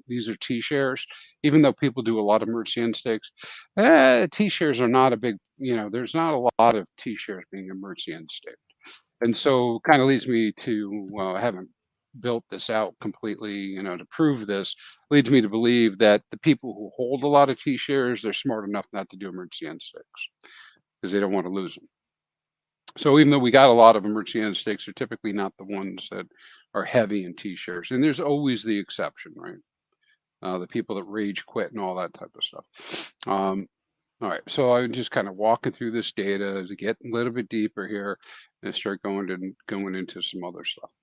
these are TShares. Even though people do a lot of emergency end stakes, TShares are not a big, there's not a lot of TShares being emergency end stake. And so kind of leads me to, I haven't built this out completely, to prove this, leads me to believe that the people who hold a lot of TShares, they're smart enough not to do emergency end stakes because they don't want to lose them. So even though we got a lot of emergency end stakes, they're typically not the ones that are heavy in TShares. And there's always the exception, right? The people that rage quit and all that type of stuff. All right, so I'm just kind of walking through this data to get a little bit deeper here and start going into some other stuff.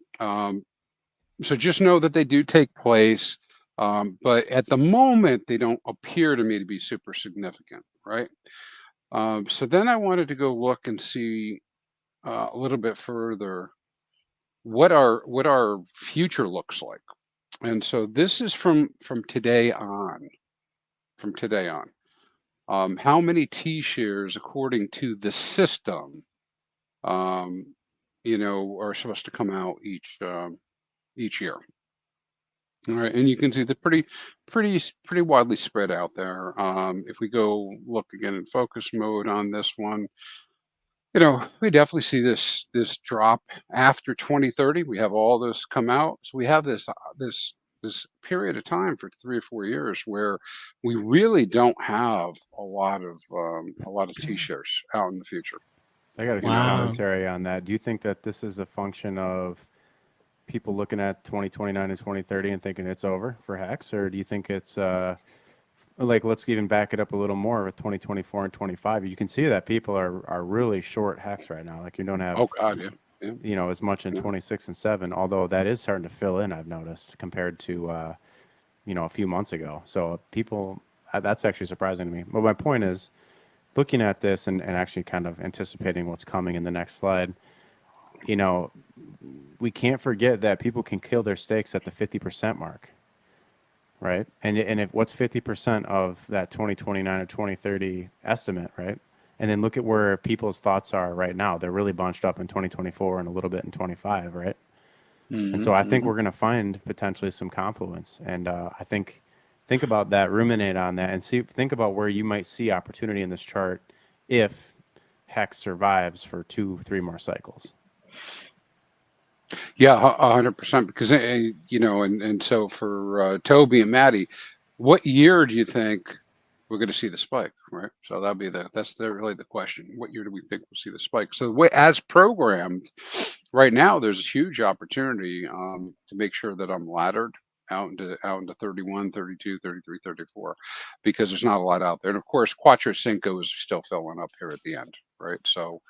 So just know that they do take place, but at the moment they don't appear to me to be super significant, right? So then I wanted to go look and see a little bit further what our future looks like, and so this is from today on. From today on. How many TShares, according to the system, are supposed to come out each year? All right, and you can see they're pretty widely spread out there. If we go look again in focus mode on this one, we definitely see this drop after 2030. We have all this come out, so we have this period of time for 3 or 4 years where we really don't have a lot of TShares out in the future. I got some commentary on that. Do you think that this is a function of people looking at 2029 and 2030 and thinking it's over for HEX, or do you think it's let's even back it up a little more with 2024 and 25? You can see that people are really short HEX right now. Like you don't have as much in 26 and 7, although that is starting to fill in, I've noticed, compared to a few months ago. So people, that's actually surprising to me. But my point is, looking at this and actually kind of anticipating what's coming in the next slide, we can't forget that people can kill their stakes at the 50% mark, right? And if what's 50% of that 2029 or 2030 estimate, right? And then look at where people's thoughts are right now. They're really bunched up in 2024 and a little bit in 25, right? And so I think we're going to find potentially some confluence. And I think about that, ruminate on that, and think about where you might see opportunity in this chart if HEX survives for 2-3 more cycles. Yeah, 100%. Because and so for Toby and Maddie, what year do you think we're going to see the spike? Right. So that's really the question. What year do we think we'll see the spike? So as programmed, right now there's a huge opportunity to make sure that I'm laddered out into 31, 32, 33, 34, because there's not a lot out there. And of course, Quattro Cinco is still filling up here at the end, right? So,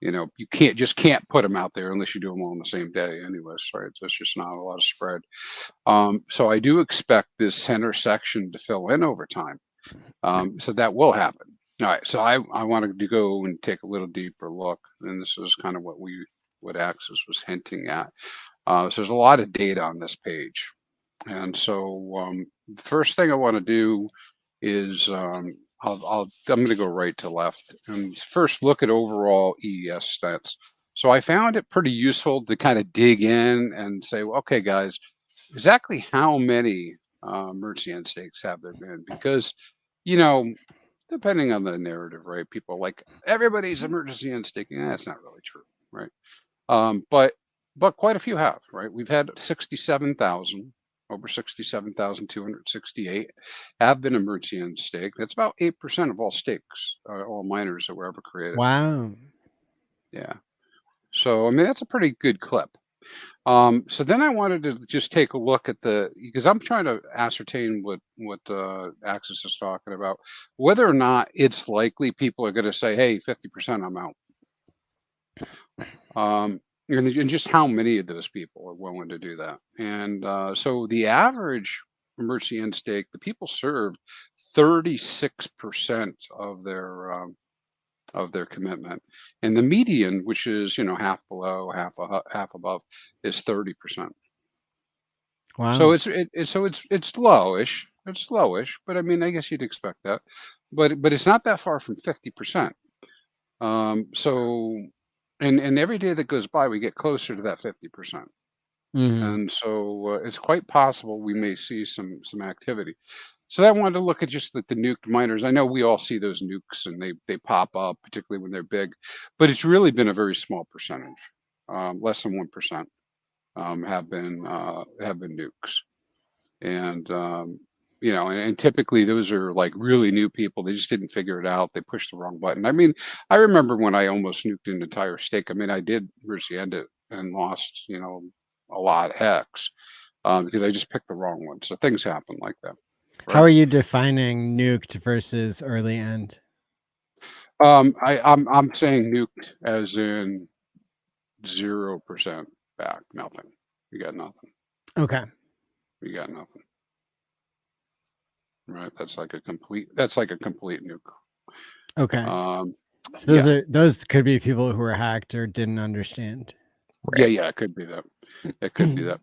you can't put them out there unless you do them all on the same day anyways, right? There's just not a lot of spread. So I do expect this center section to fill in over time. So that will happen. All right, so I wanted to go and take a little deeper look, and this is kind of what Axis was hinting at. So there's a lot of data on this page. And so the first thing I want to do is I'm going to go right to left and first look at overall EES stats. So I found it pretty useful to kind of dig in and say, well, okay, guys, exactly how many emergency end stakes have there been? Because, depending on the narrative, right? People like everybody's emergency end staking. That's not really true, right? But quite a few have, right? We've had 67,000 over 67,268 have been emergency end stake. That's about 8% of all stakes, all miners that were ever created. Wow. Yeah. So, I mean, that's a pretty good clip. So then I wanted to just take a look at because I'm trying to ascertain what Axis is talking about, whether or not it's likely people are going to say, hey, 50% I'm out. And just how many of those people are willing to do that. And so the average emergency end stake, the people served 36% of their commitment, and the median, which is half below, half above, is 30%. Wow. So it's lowish. It's lowish, but I mean, I guess you'd expect that. But it's not that far from 50%. So and every day that goes by, we get closer to that 50%. And so it's quite possible we may see some activity. So I wanted to look at just the nuked miners. I know we all see those nukes and they pop up, particularly when they're big, but it's really been a very small percentage. Less than 1% have been nukes. And and typically those are like really new people. They just didn't figure it out. They pushed the wrong button. I mean, I remember when I almost nuked an entire stake. I mean, I did virtually end it and lost, a lot of hex because I just picked the wrong one. So things happen like that. Right? How are you defining nuked versus early end? I'm saying nuked as in 0% back, nothing. You got nothing. Okay. You got nothing. Right. That's like a complete nuke. Okay. So those could be people who were hacked or didn't understand. Right. Yeah, it could be that. It could be that.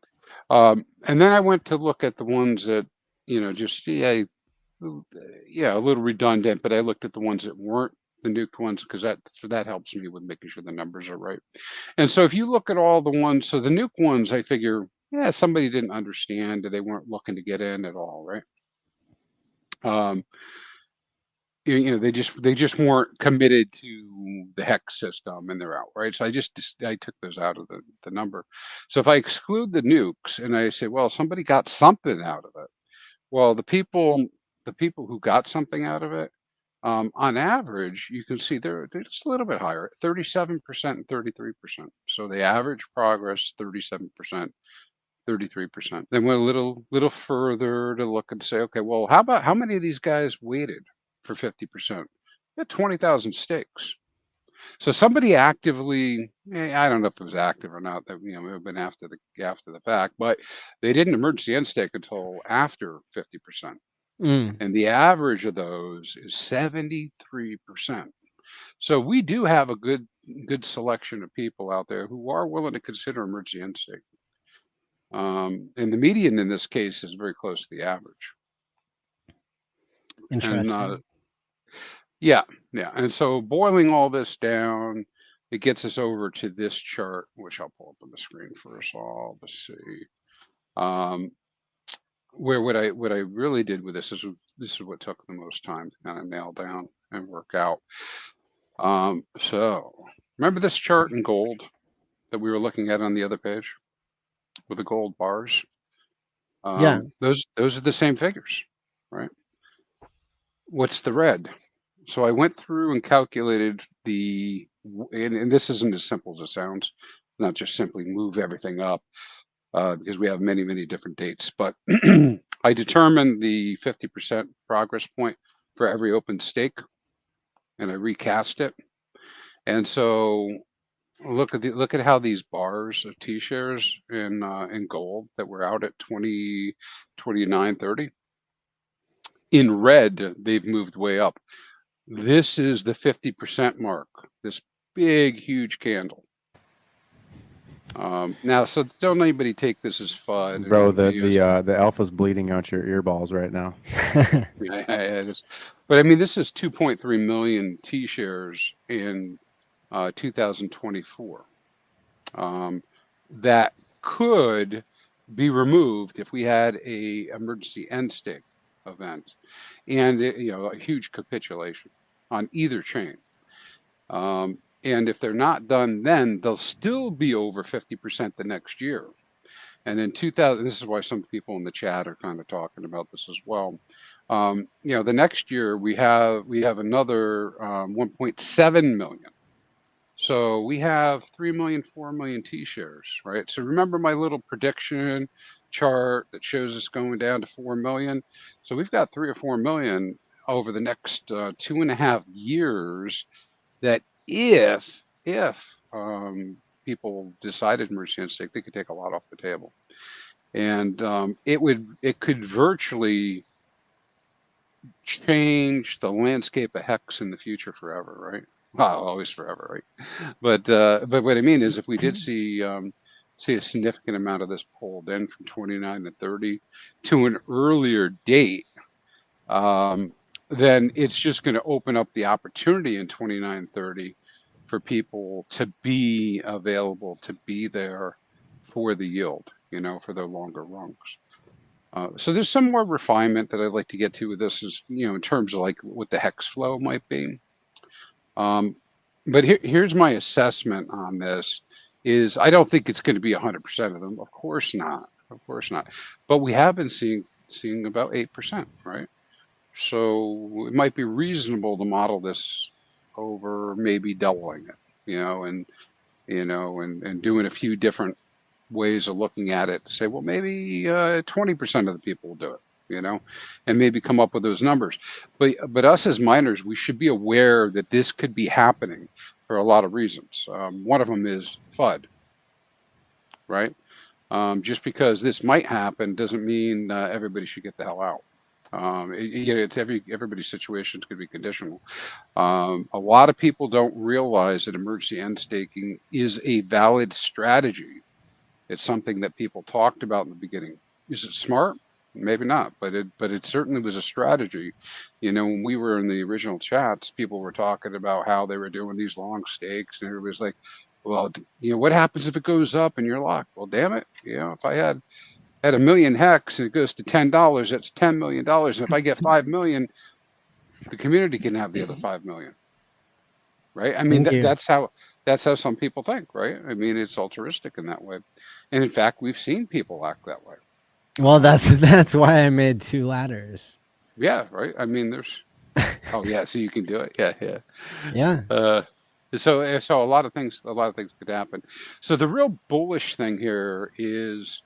And then I went to look at the ones that, just a little redundant, but I looked at the ones that weren't the nuked ones because that helps me with making sure the numbers are right. And so if you look at all the ones, so the nuke ones, I figure, somebody didn't understand or they weren't looking to get in at all, right? They just weren't committed to the hex system and they're out, right? So I took those out of the number. So if I exclude the nukes and I say, well, somebody got something out of it. Well, the people who got something out of it, on average, you can see they're just a little bit higher, 37% and 33%. So the average progress, 37%. 33%. Then went a little further to look and say, okay, well, how many of these guys waited for 50%? We had 20,000 stakes. So somebody actively, I don't know if it was active or not, that may have been after the fact, but they didn't emergency end stake until after 50%. And the average of those is 73%. So we do have a good selection of people out there who are willing to consider emergency end stake. And the median in this case is very close to the average. Interesting. And yeah. And so boiling all this down, it gets us over to this chart, which I'll pull up on the screen first of all to see. Where what I really did with this is what took the most time to kind of nail down and work out. So remember this chart in gold that we were looking at on the other page with the gold bars? Yeah. Those are the same figures, right? What's the red? So I went through and calculated and this isn't as simple as it sounds, not just simply move everything up because we have many, many different dates, but I determined the 50% progress point for every open stake and I recast it. And so look at how these bars of TShares in gold that were out at 20, 29, 30. In red, they've moved way up. This is the 50% mark, this big, huge candle. Now, so don't anybody take this as FUD. Bro, the alpha's bleeding out your earballs right now. Yeah, but I mean, this is 2.3 million TShares in 2024 that could be removed if we had a emergency end stake event and a huge capitulation on either chain. And if they're not done then, they'll still be over 50% the next year. And in 2000, this is why some people in the chat are kind of talking about this as well. You know, the next year we have another 1.7 million. So we have 3 million, 4 million TShares, right? So remember my little prediction chart that shows us going down to 4 million. So we've got 3 or 4 million over the next 2.5 years. That if people decided mercy and stake, they could take a lot off the table, and it could virtually change the landscape of Hex in the future forever, right? Well, always forever, right? But what I mean is, if we did see a significant amount of this pulled in from 29 to 30 to an earlier date, then it's just going to open up the opportunity in 29, 30 for people to be available, to be there for the yield, you know, for their longer rungs. So there's some more refinement that I'd like to get to with this, is, you know, in terms of like what the hex flow might be. But here's my assessment on this: is I don't think it's going to be 100% of them. Of course not. Of course not. But we have been seeing about 8%, right? So it might be reasonable to model this over maybe doubling it, you know, and doing a few different ways of looking at it to say, well, maybe 20% of the people will do it, you know, and maybe come up with those numbers. But us as miners, we should be aware that this could be happening for a lot of reasons. One of them is FUD, right? Just because this might happen doesn't mean everybody should get the hell out. It's everybody's situation could be conditional. A lot of people don't realize that emergency end staking is a valid strategy. It's something that people talked about in the beginning. Is it smart? Maybe not, but it certainly was a strategy. You know, when we were in the original chats, people were talking about how they were doing these long stakes, and everybody's like, well, you know, what happens if it goes up and you're locked? Well, damn it, you know, if I had a million hex and it goes to $10, that's $10 million. And if I get 5 million, the community can have the other 5 million, right? I mean, that's how some people think, right? I mean, it's altruistic in that way. And in fact, we've seen people act that way. Well, that's why I made 2 ladders. Yeah, right. I mean, there's, oh yeah, so you can do it. Yeah. Yeah. So a lot of things could happen. So the real bullish thing here is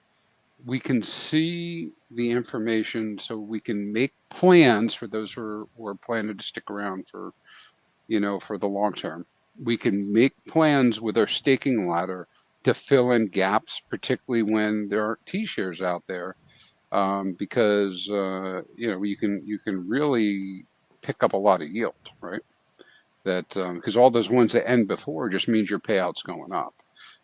we can see the information, so we can make plans for those who are planning to stick around for, you know, for the long term. We can make plans with our staking ladder to fill in gaps, particularly when there aren't TShares out there, because you know, you can really pick up a lot of yield, right? That because all those ones that end before just means your payout's going up.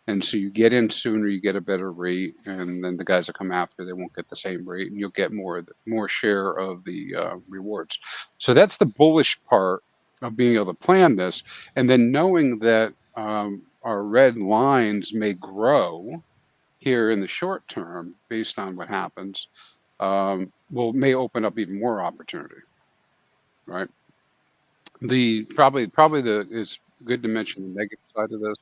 And so you get in sooner, you get a better rate, and then the guys that come after, they won't get the same rate, and you'll get more share of the rewards. So that's the bullish part of being able to plan this, and then knowing that our red lines may grow here in the short term based on what happens, may open up even more opportunity, right? It's good to mention the negative side of this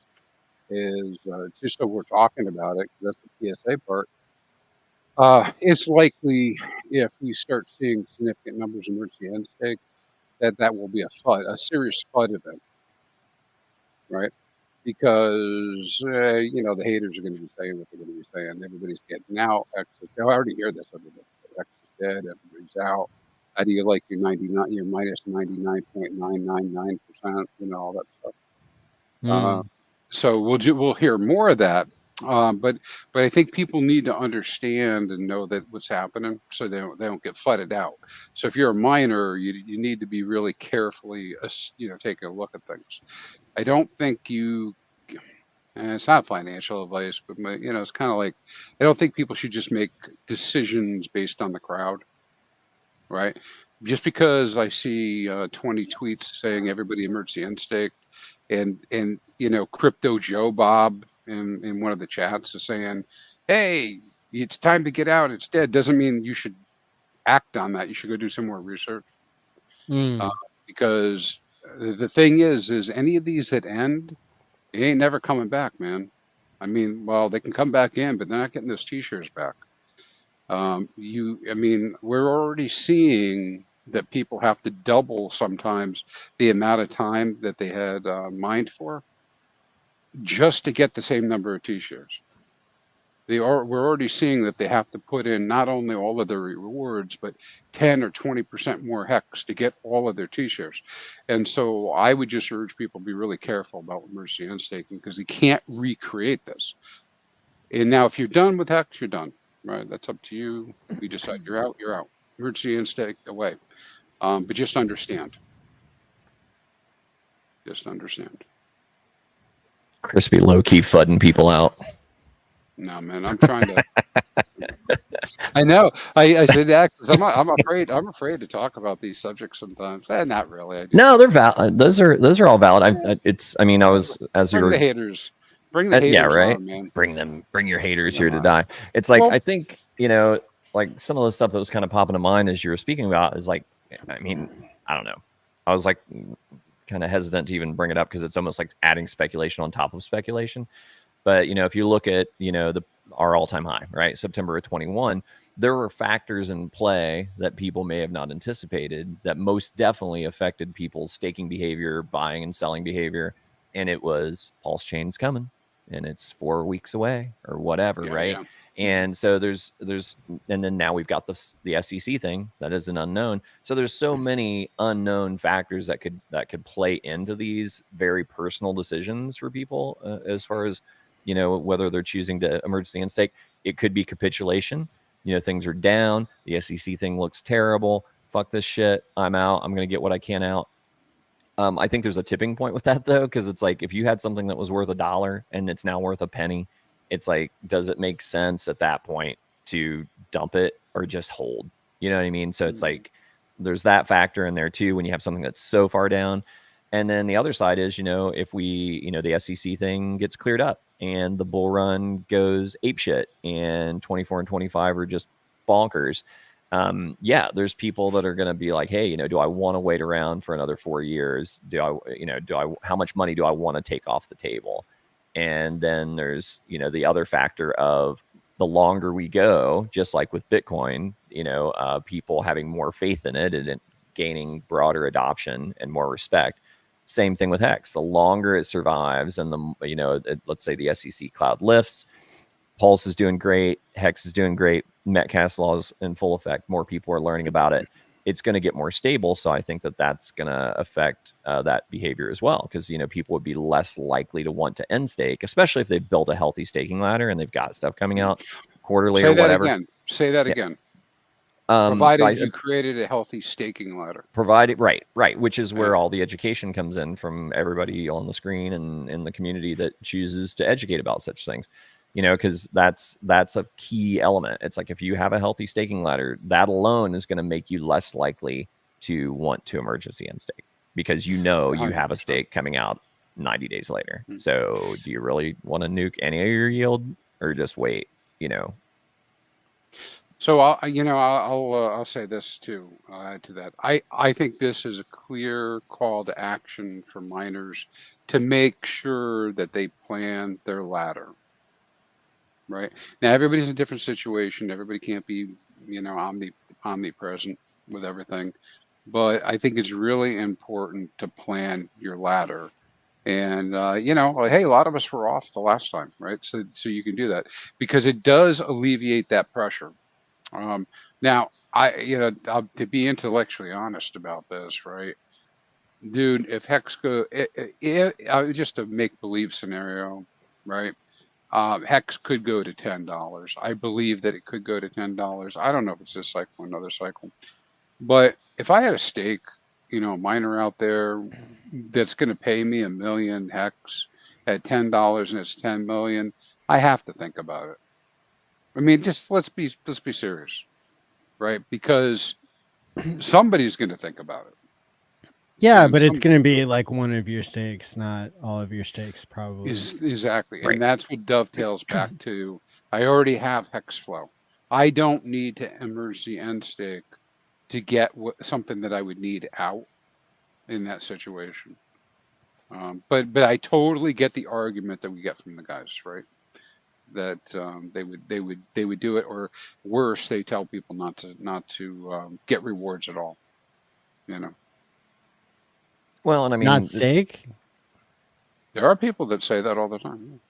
is, just so we're talking about it, 'cause that's the PSA part. It's likely, if we start seeing significant numbers of emergency end stake, that will be a serious FUD event, right? Because you know, the haters are going to be saying what they're going to be saying. Everybody's getting out. I already hear this. Everybody, X is dead. Everybody's out. How do you like your 99? Your minus 99.999%. You know, all that stuff. So we'll hear more of that. But I think people need to understand and know that what's happening, so they don't get flooded out. So if you're a miner, you need to be really carefully, you know, taking a look at things. I don't think you, and it's not financial advice, but you know, it's kind of like, I don't think people should just make decisions based on the crowd, right? Just because I see 20 tweets saying everybody emergency end stake, and you know, Crypto Joe Bob in one of the chats is saying, hey, it's time to get out, it's dead, doesn't mean you should act on that. You should go do some more research. Because the thing is any of these that end, it ain't never coming back, man. I mean, well, they can come back in, but they're not getting those TShares back. I mean, we're already seeing that people have to double sometimes the amount of time that they had mined for just to get the same number of TShares. We're already seeing that they have to put in not only all of their rewards, but 10 or 20% more hex to get all of their TShares. And so I would just urge people to be really careful about emergency end staking because you can't recreate this. And now if you're done with hex, you're done, right? That's up to you. You decide you're out, you're out. Emergency end stake away. But just understand. Just understand. Crispy low key fudding people out. No, man, I'm trying to. I know. I said that because I'm afraid. I'm afraid to talk about these subjects sometimes. Not really. I do. No, they're valid. Those are all valid. I mean, I was as you Bring were the haters. Bring the haters yeah, right. on, man. Bring your haters Come here to on. die. It's like Well- I think like some of the stuff that was kind of popping to mind as you were speaking about is like, I mean, I don't know. I was like kind of hesitant to even bring it up because it's almost like adding speculation on top of speculation. But if you look at our all-time high, right, September of 21, there were factors in play that people may have not anticipated that most definitely affected people's staking behavior, buying and selling behavior, and it was pulse chains coming, and it's 4 weeks away or whatever, right? Yeah. And so there's and then now we've got the SEC thing that is an unknown. So there's so many unknown factors that could play into these very personal decisions for people as far as whether they're choosing to emergency end stake. It could be capitulation. Things are down. The SEC thing looks terrible. Fuck this shit. I'm out. I'm going to get what I can out. I think there's a tipping point with that though, because it's like if you had something that was worth $1 and it's now worth a penny, it's like, does it make sense at that point to dump it or just hold? You know what I mean? So it's like there's that factor in there too when you have something that's so far down. And then the other side is, if we, the SEC thing gets cleared up and the bull run goes apeshit and 24 and 25 are just bonkers. Yeah, there's people that are going to be like, hey, do I want to wait around for another 4 years? How much money do I want to take off the table? And then there's, the other factor of the longer we go, just like with Bitcoin, people having more faith in it and gaining broader adoption and more respect. Same thing with Hex. The longer it survives and let's say the SEC cloud lifts, Pulse is doing great, Hex is doing great, Metcalfe's law is in full effect, more people are learning about it, it's going to get more stable. So I think that's going to affect that behavior as well, because people would be less likely to want to end stake, especially if they've built a healthy staking ladder and they've got stuff coming out quarterly or whatever. Say that again. Provided you created a healthy staking ladder. Provided, right, which is where all the education comes in from everybody on the screen and in the community that chooses to educate about such things. Because that's a key element. It's like if you have a healthy staking ladder, that alone is going to make you less likely to want to emergency end stake because you have a stake coming out 90 days later. So do you really want to nuke any of your yield or just wait? So I'll say this too. I'll add to that. I think this is a clear call to action for miners to make sure that they plan their ladder. Right now, everybody's in a different situation. Everybody can't be, omnipresent with everything. But I think it's really important to plan your ladder. And hey, a lot of us were off the last time, right? So you can do that because it does alleviate that pressure. Now, to be intellectually honest about this, right, dude, if Hex just a make believe scenario, right? Hex could go to $10. I believe that it could go to $10. I don't know if it's this cycle or another cycle, but if I had a stake, miner out there that's going to pay me $1 million Hex at $10 and it's 10 million, I have to think about it. I mean, just let's be serious, right? Because somebody's going to think about it. Yeah, but it's going to be like one of your stakes, not all of your stakes, probably. Exactly. Right. And that's what dovetails back to, I already have Hex flow. I don't need to emergency end stake to get something that I would need out in that situation. But I totally get the argument that we get from the guys, right? that they would do it, or worse, they tell people not to get rewards at all. You know. Well, and I Not mean, stake. There are people that say that all the time.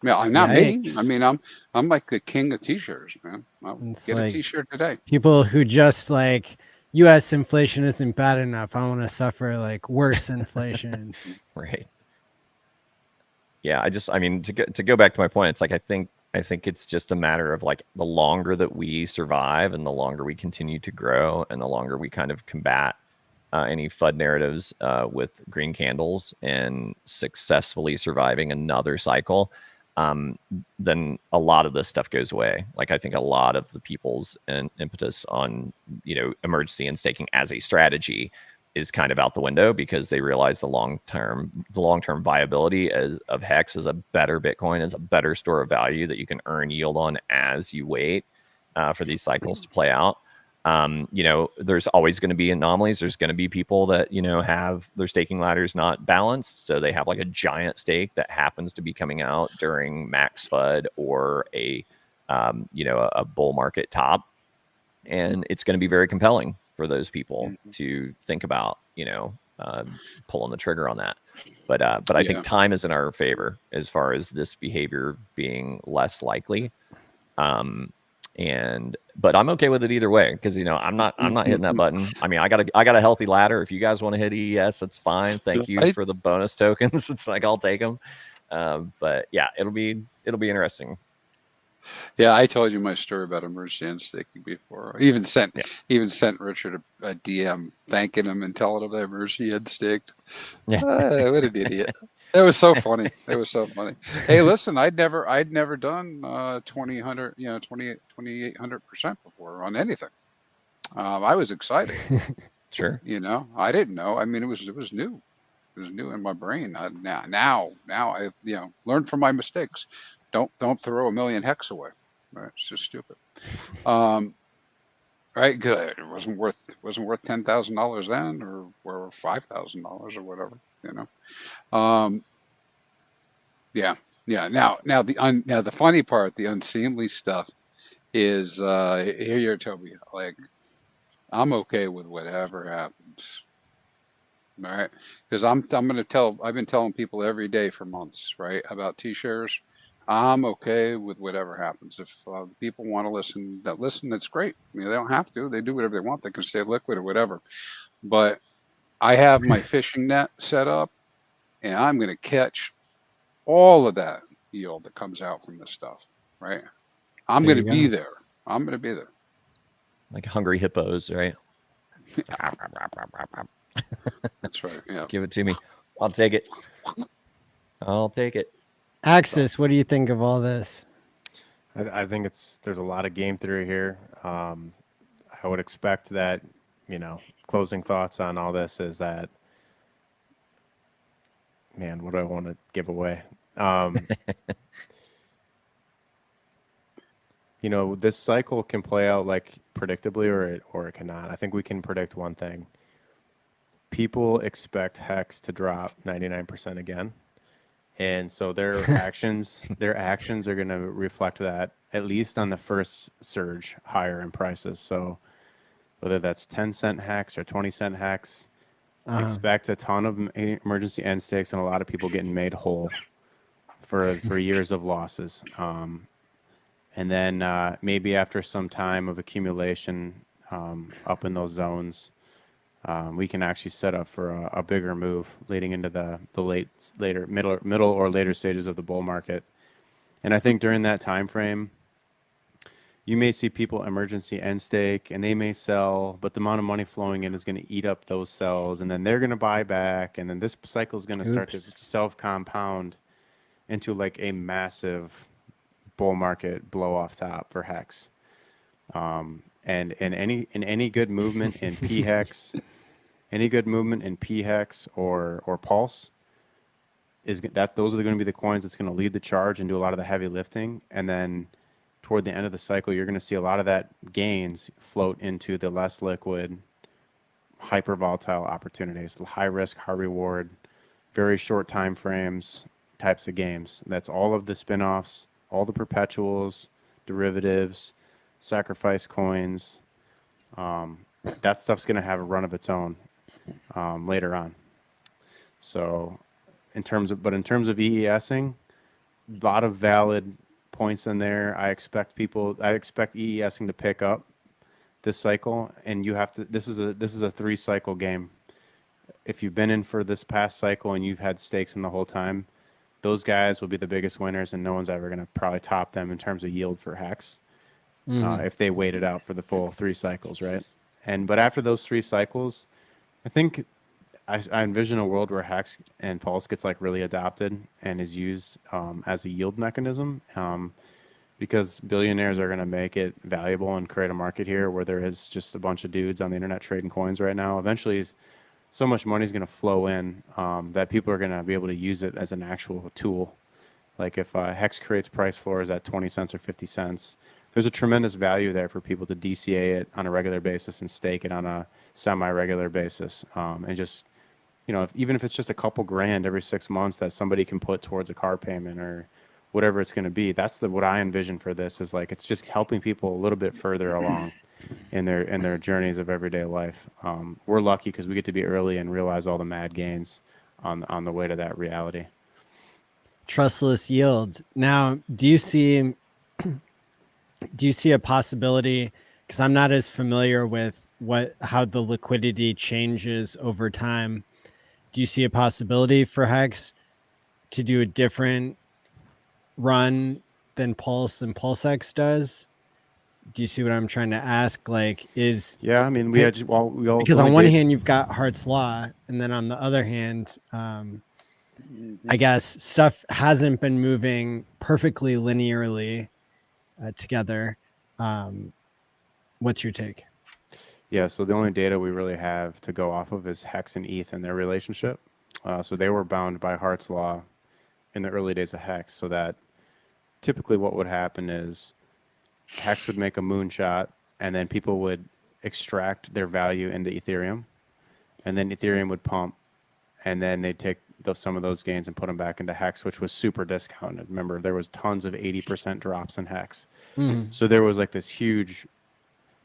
Yeah, I'm not me. I Yikes. mean, I'm like the king of T-shirts, man. I'll It's get a like T-shirt today. people who just like U.S. inflation isn't bad enough. I want to suffer like worse inflation. right. Yeah, I mean, to go back to my point, it's like I think it's just a matter of like the longer that we survive and the longer we continue to grow and the longer we kind of combat any FUD narratives with green candles and successfully surviving another cycle, then a lot of this stuff goes away. Like I think a lot of the people's impetus on, emergency and staking as a strategy is kind of out the window because they realize the long-term viability of Hex as a better Bitcoin, as a better store of value that you can earn yield on as you wait for these cycles to play out. There's always going to be anomalies. There's going to be people that, have their staking ladders not balanced. So they have like a giant stake that happens to be coming out during max FUD or a bull market top. And it's going to be very compelling for those people to think about, pulling the trigger on that. But I think time is in our favor as far as this behavior being less likely. But I'm okay with it either way because I'm not hitting that button. I mean, I got a healthy ladder. If you guys want to hit EES, that's fine. Thank you for the bonus tokens. It's like I'll take them. But yeah, it'll be interesting. Yeah, I told you my story about emergency end staking before. I even sent Richard a DM thanking him and telling him that emergency end staked. Yeah, what an idiot. It was so funny. It was so funny. Hey, listen, I'd never done 2,800% before on anything. I was excited. Sure. I didn't know. I mean, it was new. It was new in my brain. Now I learned from my mistakes. Don't throw 1 million hex away. Right? It's just stupid. Right? Good. It wasn't worth $10,000 then, or $5,000 or whatever. Yeah. Now the funny part, the unseemly stuff, is here you're Toby. Like, I'm okay with whatever happens. All right, because I've been telling people every day for months, right, about TShares. I'm okay with whatever happens. If people want to listen, that's great. They don't have to. They do whatever they want. They can stay liquid or whatever. But I have my fishing net set up, and I'm going to catch all of that yield that comes out from this stuff, right? I'm going to be there. I'm going to be there. Like hungry hippos, right? That's right. Yeah. Give it to me. I'll take it. Axis, what do you think of all this? I think there's a lot of game theory here. I would expect that, closing thoughts on all this is that, man, what do I want to give away? This cycle can play out like predictably or it cannot. I think we can predict one thing. People expect Hex to drop 99% again. And so their actions are going to reflect that, at least on the first surge higher in prices. So whether that's 10-cent Hex or 20-cent Hex, expect a ton of emergency end stakes and a lot of people getting made whole for years of losses. And then maybe after some time of accumulation up in those zones, we can actually set up for a bigger move leading into the middle or later stages of the bull market. And I think during that time frame, you may see people emergency end stake and they may sell, but the amount of money flowing in is going to eat up those sells, and then they're going to buy back, and then this cycle is going to start to self-compound into like a massive bull market blow off top for Hex. And any good movement in PHEX, or Pulse those are going to be the coins that's going to lead the charge and do a lot of the heavy lifting. And then toward the end of the cycle, you're going to see a lot of that gains float into the less liquid, hyper volatile opportunities, high risk, high reward, very short time frames types of games. That's all of the spinoffs all the perpetuals, derivatives, sacrifice coins. That stuff's going to have a run of its own later on. So in terms of EESing, a lot of valid points in there. I expect EESing to pick up this cycle, and you have to, this is a 3-cycle game. If you've been in for this past cycle and you've had stakes in the whole time, those guys will be the biggest winners, and no one's ever going to probably top them in terms of yield for Hex if they wait it out for the full 3 cycles, right? But after those 3 cycles, I think I envision a world where Hex and Pulse gets like really adopted and is used as a yield mechanism, because billionaires are going to make it valuable and create a market here where there is just a bunch of dudes on the internet trading coins right now. Eventually, so much money is going to flow in that people are going to be able to use it as an actual tool. Like if Hex creates price floors at 20 cents or 50 cents, there's a tremendous value there for people to DCA it on a regular basis and stake it on a semi-regular basis. And just, even if it's just a couple grand every 6 months that somebody can put towards a car payment or whatever it's going to be, that's what I envision for this, is like, it's just helping people a little bit further along in their journeys of everyday life. We're lucky because we get to be early and realize all the mad gains on the way to that reality. Trustless yield. Now, do you see a possibility, because I'm not as familiar with how the liquidity changes over time, do you see a possibility for Hex to do a different run than Pulse and PulseX does? Do you see what I'm trying to ask? Like, yeah, I mean, because on one hand you've got Hart's Law, and then on the other hand, I guess stuff hasn't been moving perfectly linearly together. What's your take? Yeah, so the only data we really have to go off of is Hex and ETH and their relationship. So they were bound by Hart's Law in the early days of Hex, so that typically what would happen is Hex would make a moonshot, and then people would extract their value into Ethereum, and then Ethereum would pump, and then they'd take some of those gains and put them back into Hex, which was super discounted. Remember, there was tons of 80% drops in Hex. So there was like this huge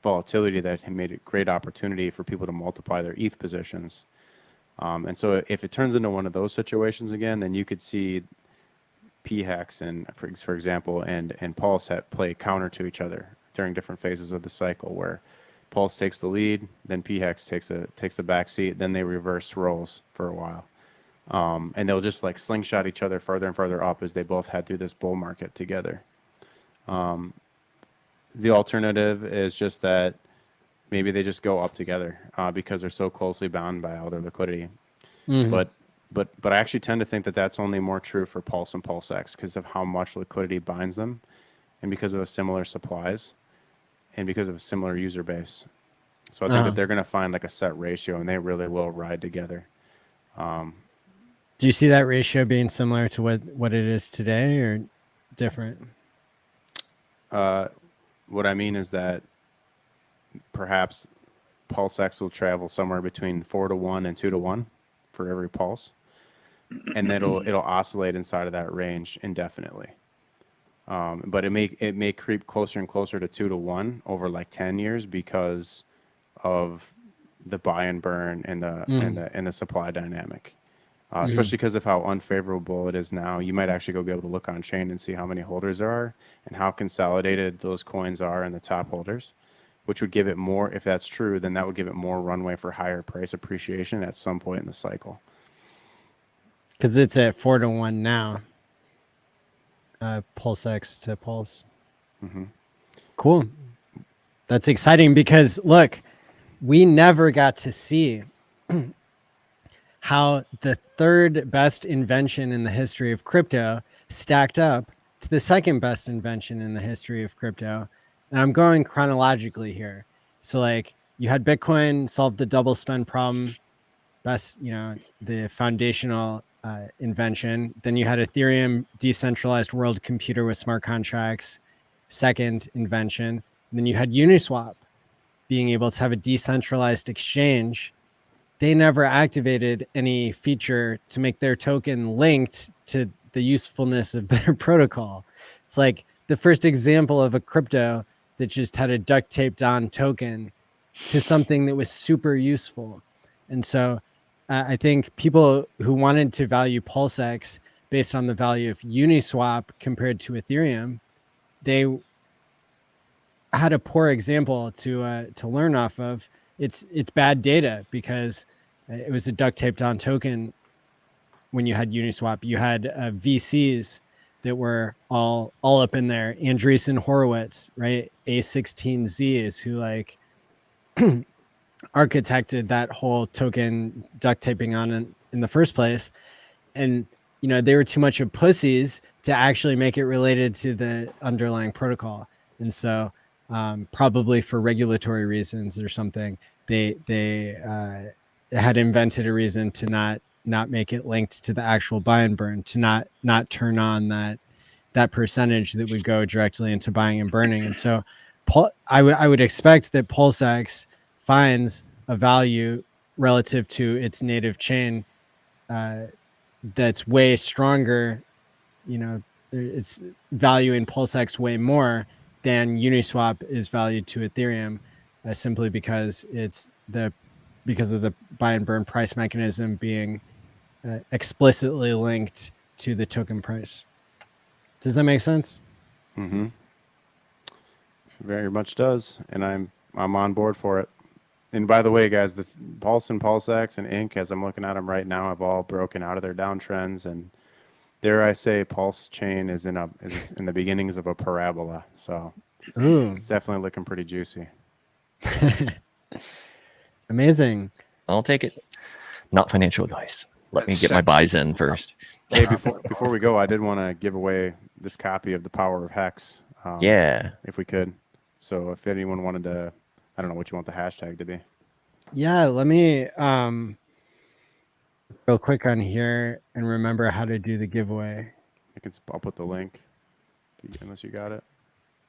volatility that had made it a great opportunity for people to multiply their ETH positions. And so if it turns into one of those situations again, then you could see P-Hex and, for example, and Pulse play counter to each other during different phases of the cycle, where Pulse takes the lead, then P-Hex takes the back seat, then they reverse roles for a while. And they'll just like slingshot each other further and further up as they both head through this bull market together. The alternative is just that maybe they just go up together because they're so closely bound by all their liquidity. But I actually tend to think that that's only more true for Pulse and PulseX because of how much liquidity binds them, and because of a similar supplies, and because of a similar user base. So I think that they're going to find like a set ratio, and they really will ride together. Do you see that ratio being similar to what it is today, or different? What I mean is that perhaps PulseX will travel somewhere between 4-to-1 and 2-to-1 for every pulse, and then it'll oscillate inside of that range indefinitely. But it may creep closer and closer to 2-to-1 over like 10 years because of the buy and burn and the supply dynamic. Especially because of how unfavorable it is now. You might actually be able to look on chain and see how many holders there are and how consolidated those coins are in the top holders, which would give it more, if that's true, then that would give it more runway for higher price appreciation at some point in the cycle. Because it's at 4-to-1 now. PulseX to Pulse. Cool. That's exciting because look, we never got to see how the third best invention in the history of crypto stacked up to the second best invention in the history of crypto. And I'm going chronologically here. So like you had Bitcoin solve the double spend problem, best, the foundational invention. Then you had Ethereum, decentralized world computer with smart contracts, second invention. And then you had Uniswap being able to have a decentralized exchange. They never activated any feature to make their token linked to the usefulness of their protocol. It's like the first example of a crypto that just had a duct taped on token to something that was super useful. And so I think people who wanted to value PulseX based on the value of Uniswap compared to Ethereum, they had a poor example to learn off of. It's bad data because it was a duct taped on token. When you had Uniswap, you had VCs that were all up in there. Andreessen Horowitz, right? A16Zs who like architected that whole token duct taping on in the first place. And, you know, they were too much of pussies to actually make it related to the underlying protocol. And so probably for regulatory reasons or something, they had invented a reason to not make it linked to the actual buy and burn, to not turn on that percentage that would go directly into buying and burning. And so I would expect that PulseX finds a value relative to its native chain that's way stronger. You know, it's valuing PulseX way more than Uniswap is valued to Ethereum, simply because because of the buy and burn price mechanism being explicitly linked to the token price. Does that make sense? Mm-hmm. Very much does, and I'm on board for it. And by the way, guys, the Pulse and PulseX and Inc., as I'm looking at them right now, have all broken out of their downtrends, and dare I say, Pulse chain is in the beginnings of a parabola. So it's definitely looking pretty juicy. Amazing. I'll take it. Not financial advice. Let me get my buys in first. Hey, before we go, I did want to give away this copy of The Power of Hex. Yeah. If we could. So if anyone wanted to, I don't know what you want the hashtag to be. Yeah, let me real quick on here and remember how to do the giveaway. I'll put the link unless you got it.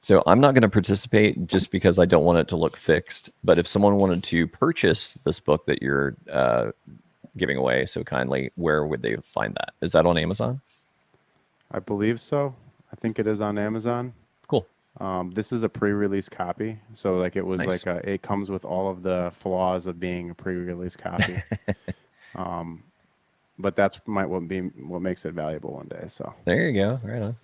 So I'm not going to participate just because I don't want it to look fixed. But if someone wanted to purchase this book that you're giving away so kindly, where would they find that? Is that on Amazon? I believe so. I think it is on Amazon. Cool. This is a pre-release copy, so like it was Nice. it comes with all of the flaws of being a pre-release copy. But that's what makes it valuable one day. So there you go. Right on.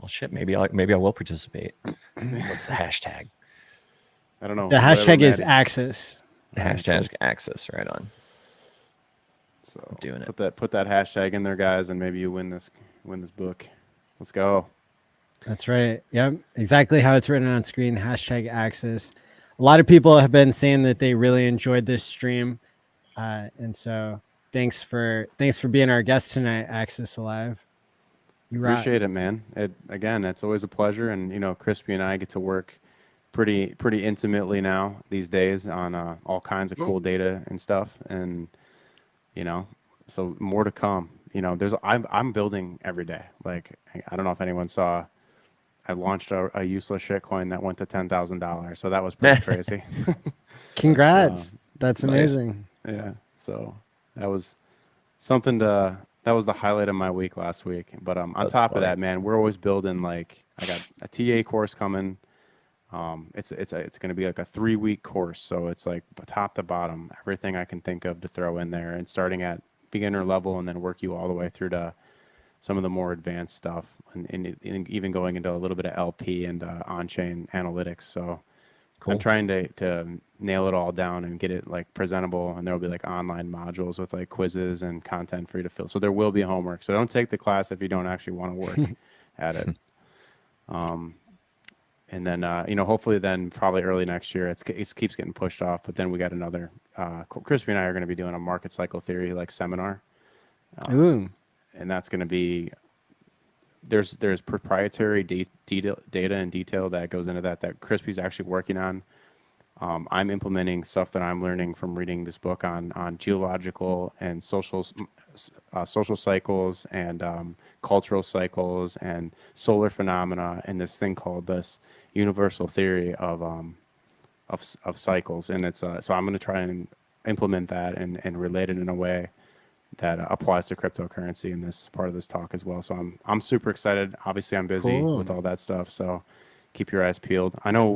Well, shit. Maybe I will participate. What's the hashtag? I don't know. The hashtag is Axis. The hashtag Axis. Right on. So I'm doing it. Put that hashtag in there, guys, and maybe you win this book. Let's go. That's right. Yep. Exactly how it's written on screen. Hashtag Axis. A lot of people have been saying that they really enjoyed this stream. And so thanks for being our guest tonight, Axis Alive. You appreciate it, man. It's always a pleasure. And, you know, Crispy and I get to work pretty intimately now these days on all kinds of cool data and stuff. And, you know, so more to come. You know, I'm building every day. Like, I don't know if anyone saw, I launched a useless shitcoin that went to $10,000. So that was pretty crazy. Congrats. That's amazing. Nice. Yeah. So that was something that was the highlight of my week last week. But on top of that, man, we're always building. Like, I got a TA course coming. It's going to be like a 3-week course. So it's like top to bottom, everything I can think of to throw in there, and starting at beginner level and then work you all the way through to some of the more advanced stuff, and even going into a little bit of LP and on-chain analytics. So cool. I'm trying to nail it all down and get it like presentable, and there'll be like online modules with like quizzes and content for you to fill. So there will be homework. So don't take the class if you don't actually want to work at it. And then, you know, hopefully then probably early next year, it keeps getting pushed off, but then we got another, Crispy and I are going to be doing a market cycle theory like seminar. And that's going to be, there's proprietary data and detail that goes into that Crispy's actually working on. I'm implementing stuff that I'm learning from reading this book on geological and social cycles and cultural cycles and solar phenomena, and this thing called this universal theory of cycles. And it's so I'm going to try and implement that and relate it in a way that applies to cryptocurrency in this part of this talk as well. So I'm super excited. Obviously, I'm busy Cool. with all that stuff, so keep your eyes peeled. I know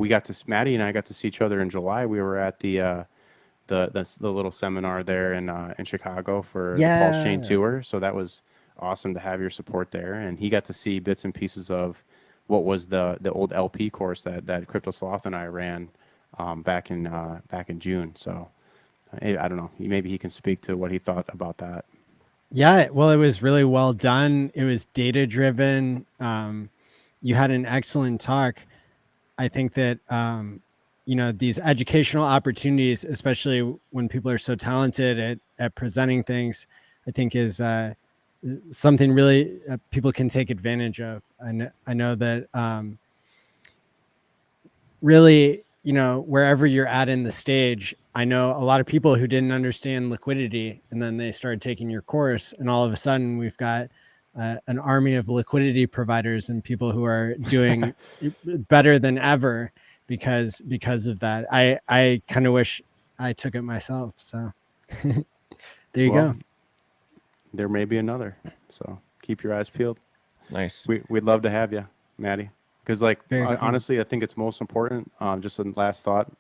Maddie and I got to see each other in July. We were at the little seminar there in Chicago for the Pulse Chain Yeah. tour. So that was awesome to have your support there. And he got to see bits and pieces of what was the old LP course that Crypto Sloth and I ran back in June. So I don't know. Maybe he can speak to what he thought about that. Yeah, well, it was really well done. It was data driven. You had an excellent talk. I think that these educational opportunities, especially when people are so talented at presenting things, I think is something really people can take advantage of. I know that really, wherever you're at in the stage, I know a lot of people who didn't understand liquidity, and then they started taking your course, and all of a sudden we've got an army of liquidity providers and people who are doing better than ever because of that. I kind of wish I took it myself. So there you go. There may be another. So keep your eyes peeled. Nice. We'd love to have you, Maddie. Because Cool. honestly, I think it's most important. Just a last thought.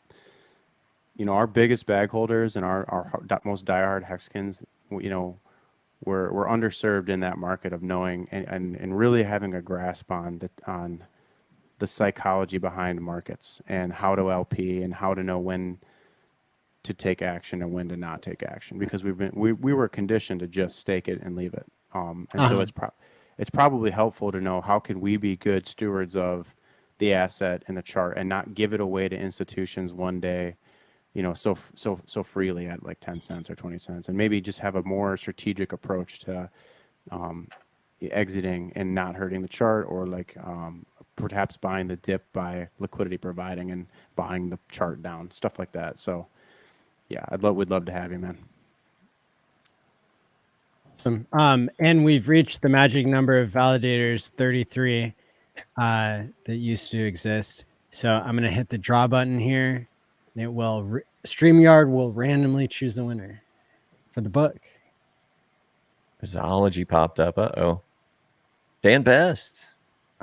Our biggest bag holders and our most diehard Hexkins, we're underserved in that market of knowing and really having a grasp on the psychology behind markets and how to LP and how to know when to take action and when to not take action, because we were conditioned to just stake it and leave it. So it's probably helpful to know how can we be good stewards of the asset and the chart and not give it away to institutions one day, so freely at like 10 cents or 20 cents, and maybe just have a more strategic approach to exiting and not hurting the chart, or perhaps buying the dip by liquidity providing and buying the chart down, stuff like that. So yeah, we'd love to have you, man. Awesome. And we've reached the magic number of validators, 33, that used to exist. So I'm going to hit the draw button here, and it will StreamYard will randomly choose the winner for the book. Brisology popped up. Uh-oh. Dan Best.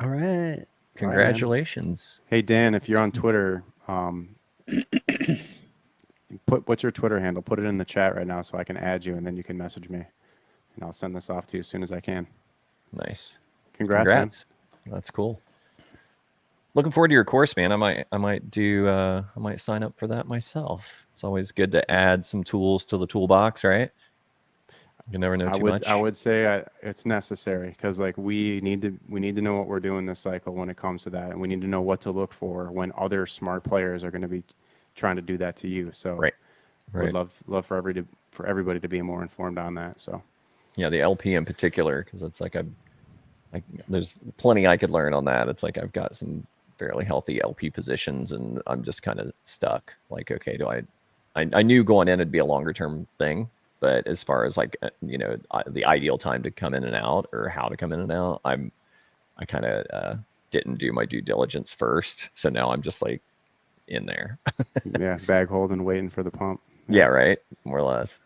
All right. Congratulations. Hey, Dan, if you're on Twitter, what's your Twitter handle? Put it in the chat right now so I can add you, and then you can message me, and I'll send this off to you as soon as I can. Nice. Congrats. Man. That's cool. Looking forward to your course, man. I might sign up for that myself. It's always good to add some tools to the toolbox, right? You never know too much. I would say it's necessary, because we need to know what we're doing this cycle when it comes to that, and we need to know what to look for when other smart players are going to be trying to do that to you. So right. Would love for everybody to be more informed on that. So yeah, the LP in particular, because it's there's plenty I could learn on that. It's I've got some fairly healthy LP positions, and I'm just kind of stuck. Okay, I knew going in it'd be a longer term thing, but as far as the ideal time to come in and out, or how to come in and out, I kind of didn't do my due diligence first, so now I'm just in there. Yeah, bag holding, waiting for the pump. Yeah, right, more or less.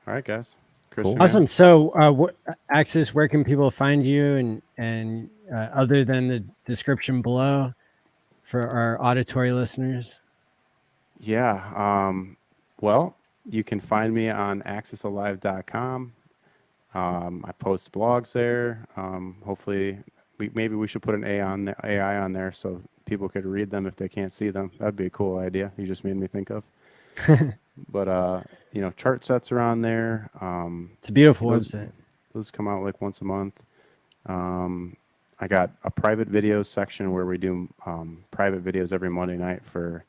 All right, guys. Cool. Awesome. So, Axis, where can people find you, and other than the description below, for our auditory listeners? Yeah. Well, you can find me on axisalive.com. I post blogs there. Hopefully, maybe we should put an AI on there so people could read them if they can't see them. That'd be a cool idea. You just made me think of. But chart sets are on there. It's a beautiful website. Those come out once a month. I got a private videos section where we do private videos every Monday night for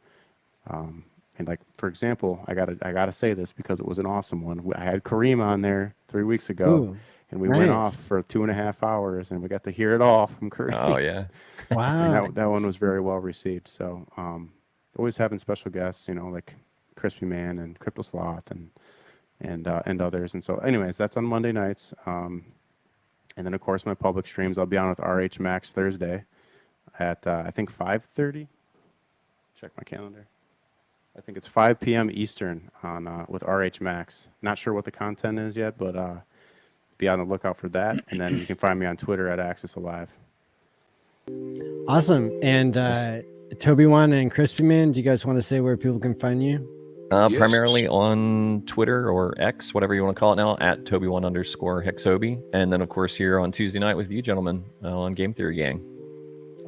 for example, I gotta say this because it was an awesome one. I had Kareem on there 3 weeks ago. Ooh, and we went off for 2.5 hours, and we got to hear it all from Kareem. Oh yeah. Wow. And that one was very well received. So always having special guests, like ChrispyMan and Crypto Sloth and others. And so anyways, that's on Monday nights. And then of course my public streams, I'll be on with RH Max Thursday at I think 5:30. Check my calendar. I think it's 5 p.m. Eastern on with RH Max. Not sure what the content is yet, but be on the lookout for that. And then you can find me on Twitter at Axis Alive. Awesome. And Tobiwan and ChrispyMan, do you guys want to say where people can find you? Yes. Primarily on Twitter or X, whatever you want to call it now, at Tobiwan_Hexobi. And then, of course, here on Tuesday night with you gentlemen on Game Theory Gang.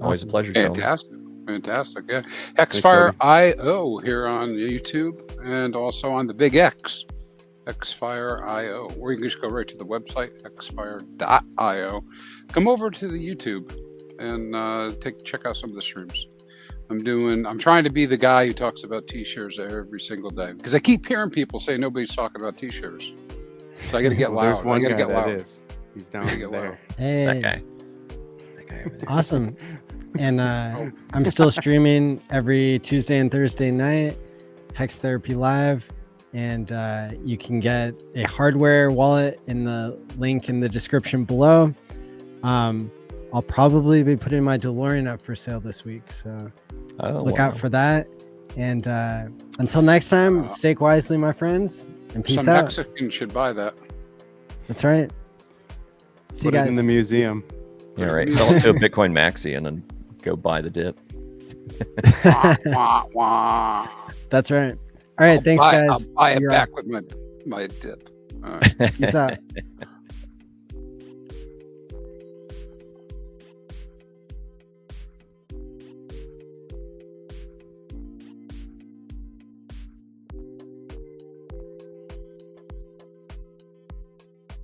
Always a pleasure, gentlemen. Fantastic. Yeah. Hexfire IO here on YouTube and also on the Big X, Hexfire IO, or you can just go right to the website, hexfire.io. Come over to the YouTube and check out some of the streams. I'm trying to be the guy who talks about TShares every single day because I keep hearing people say nobody's talking about TShares. So I got to get loud. There's one I got to guy get that loud. is. He's down there. Hey, That guy over there. awesome. And I'm still streaming every Tuesday and Thursday night, Hex Therapy Live. And you can get a hardware wallet in the link in the description below. I'll probably be putting my DeLorean up for sale this week. So look out for that. And until next time, stake wisely, my friends, and peace Some out. Mexican should buy that. That's right. See you Put it guys. in the museum. Yeah, right. Sell it to a Bitcoin maxi and then go buy the dip. Wah, wah, wah. That's right. All right. Thanks, guys. I'll buy it You're back up. with my dip. All right. Peace out.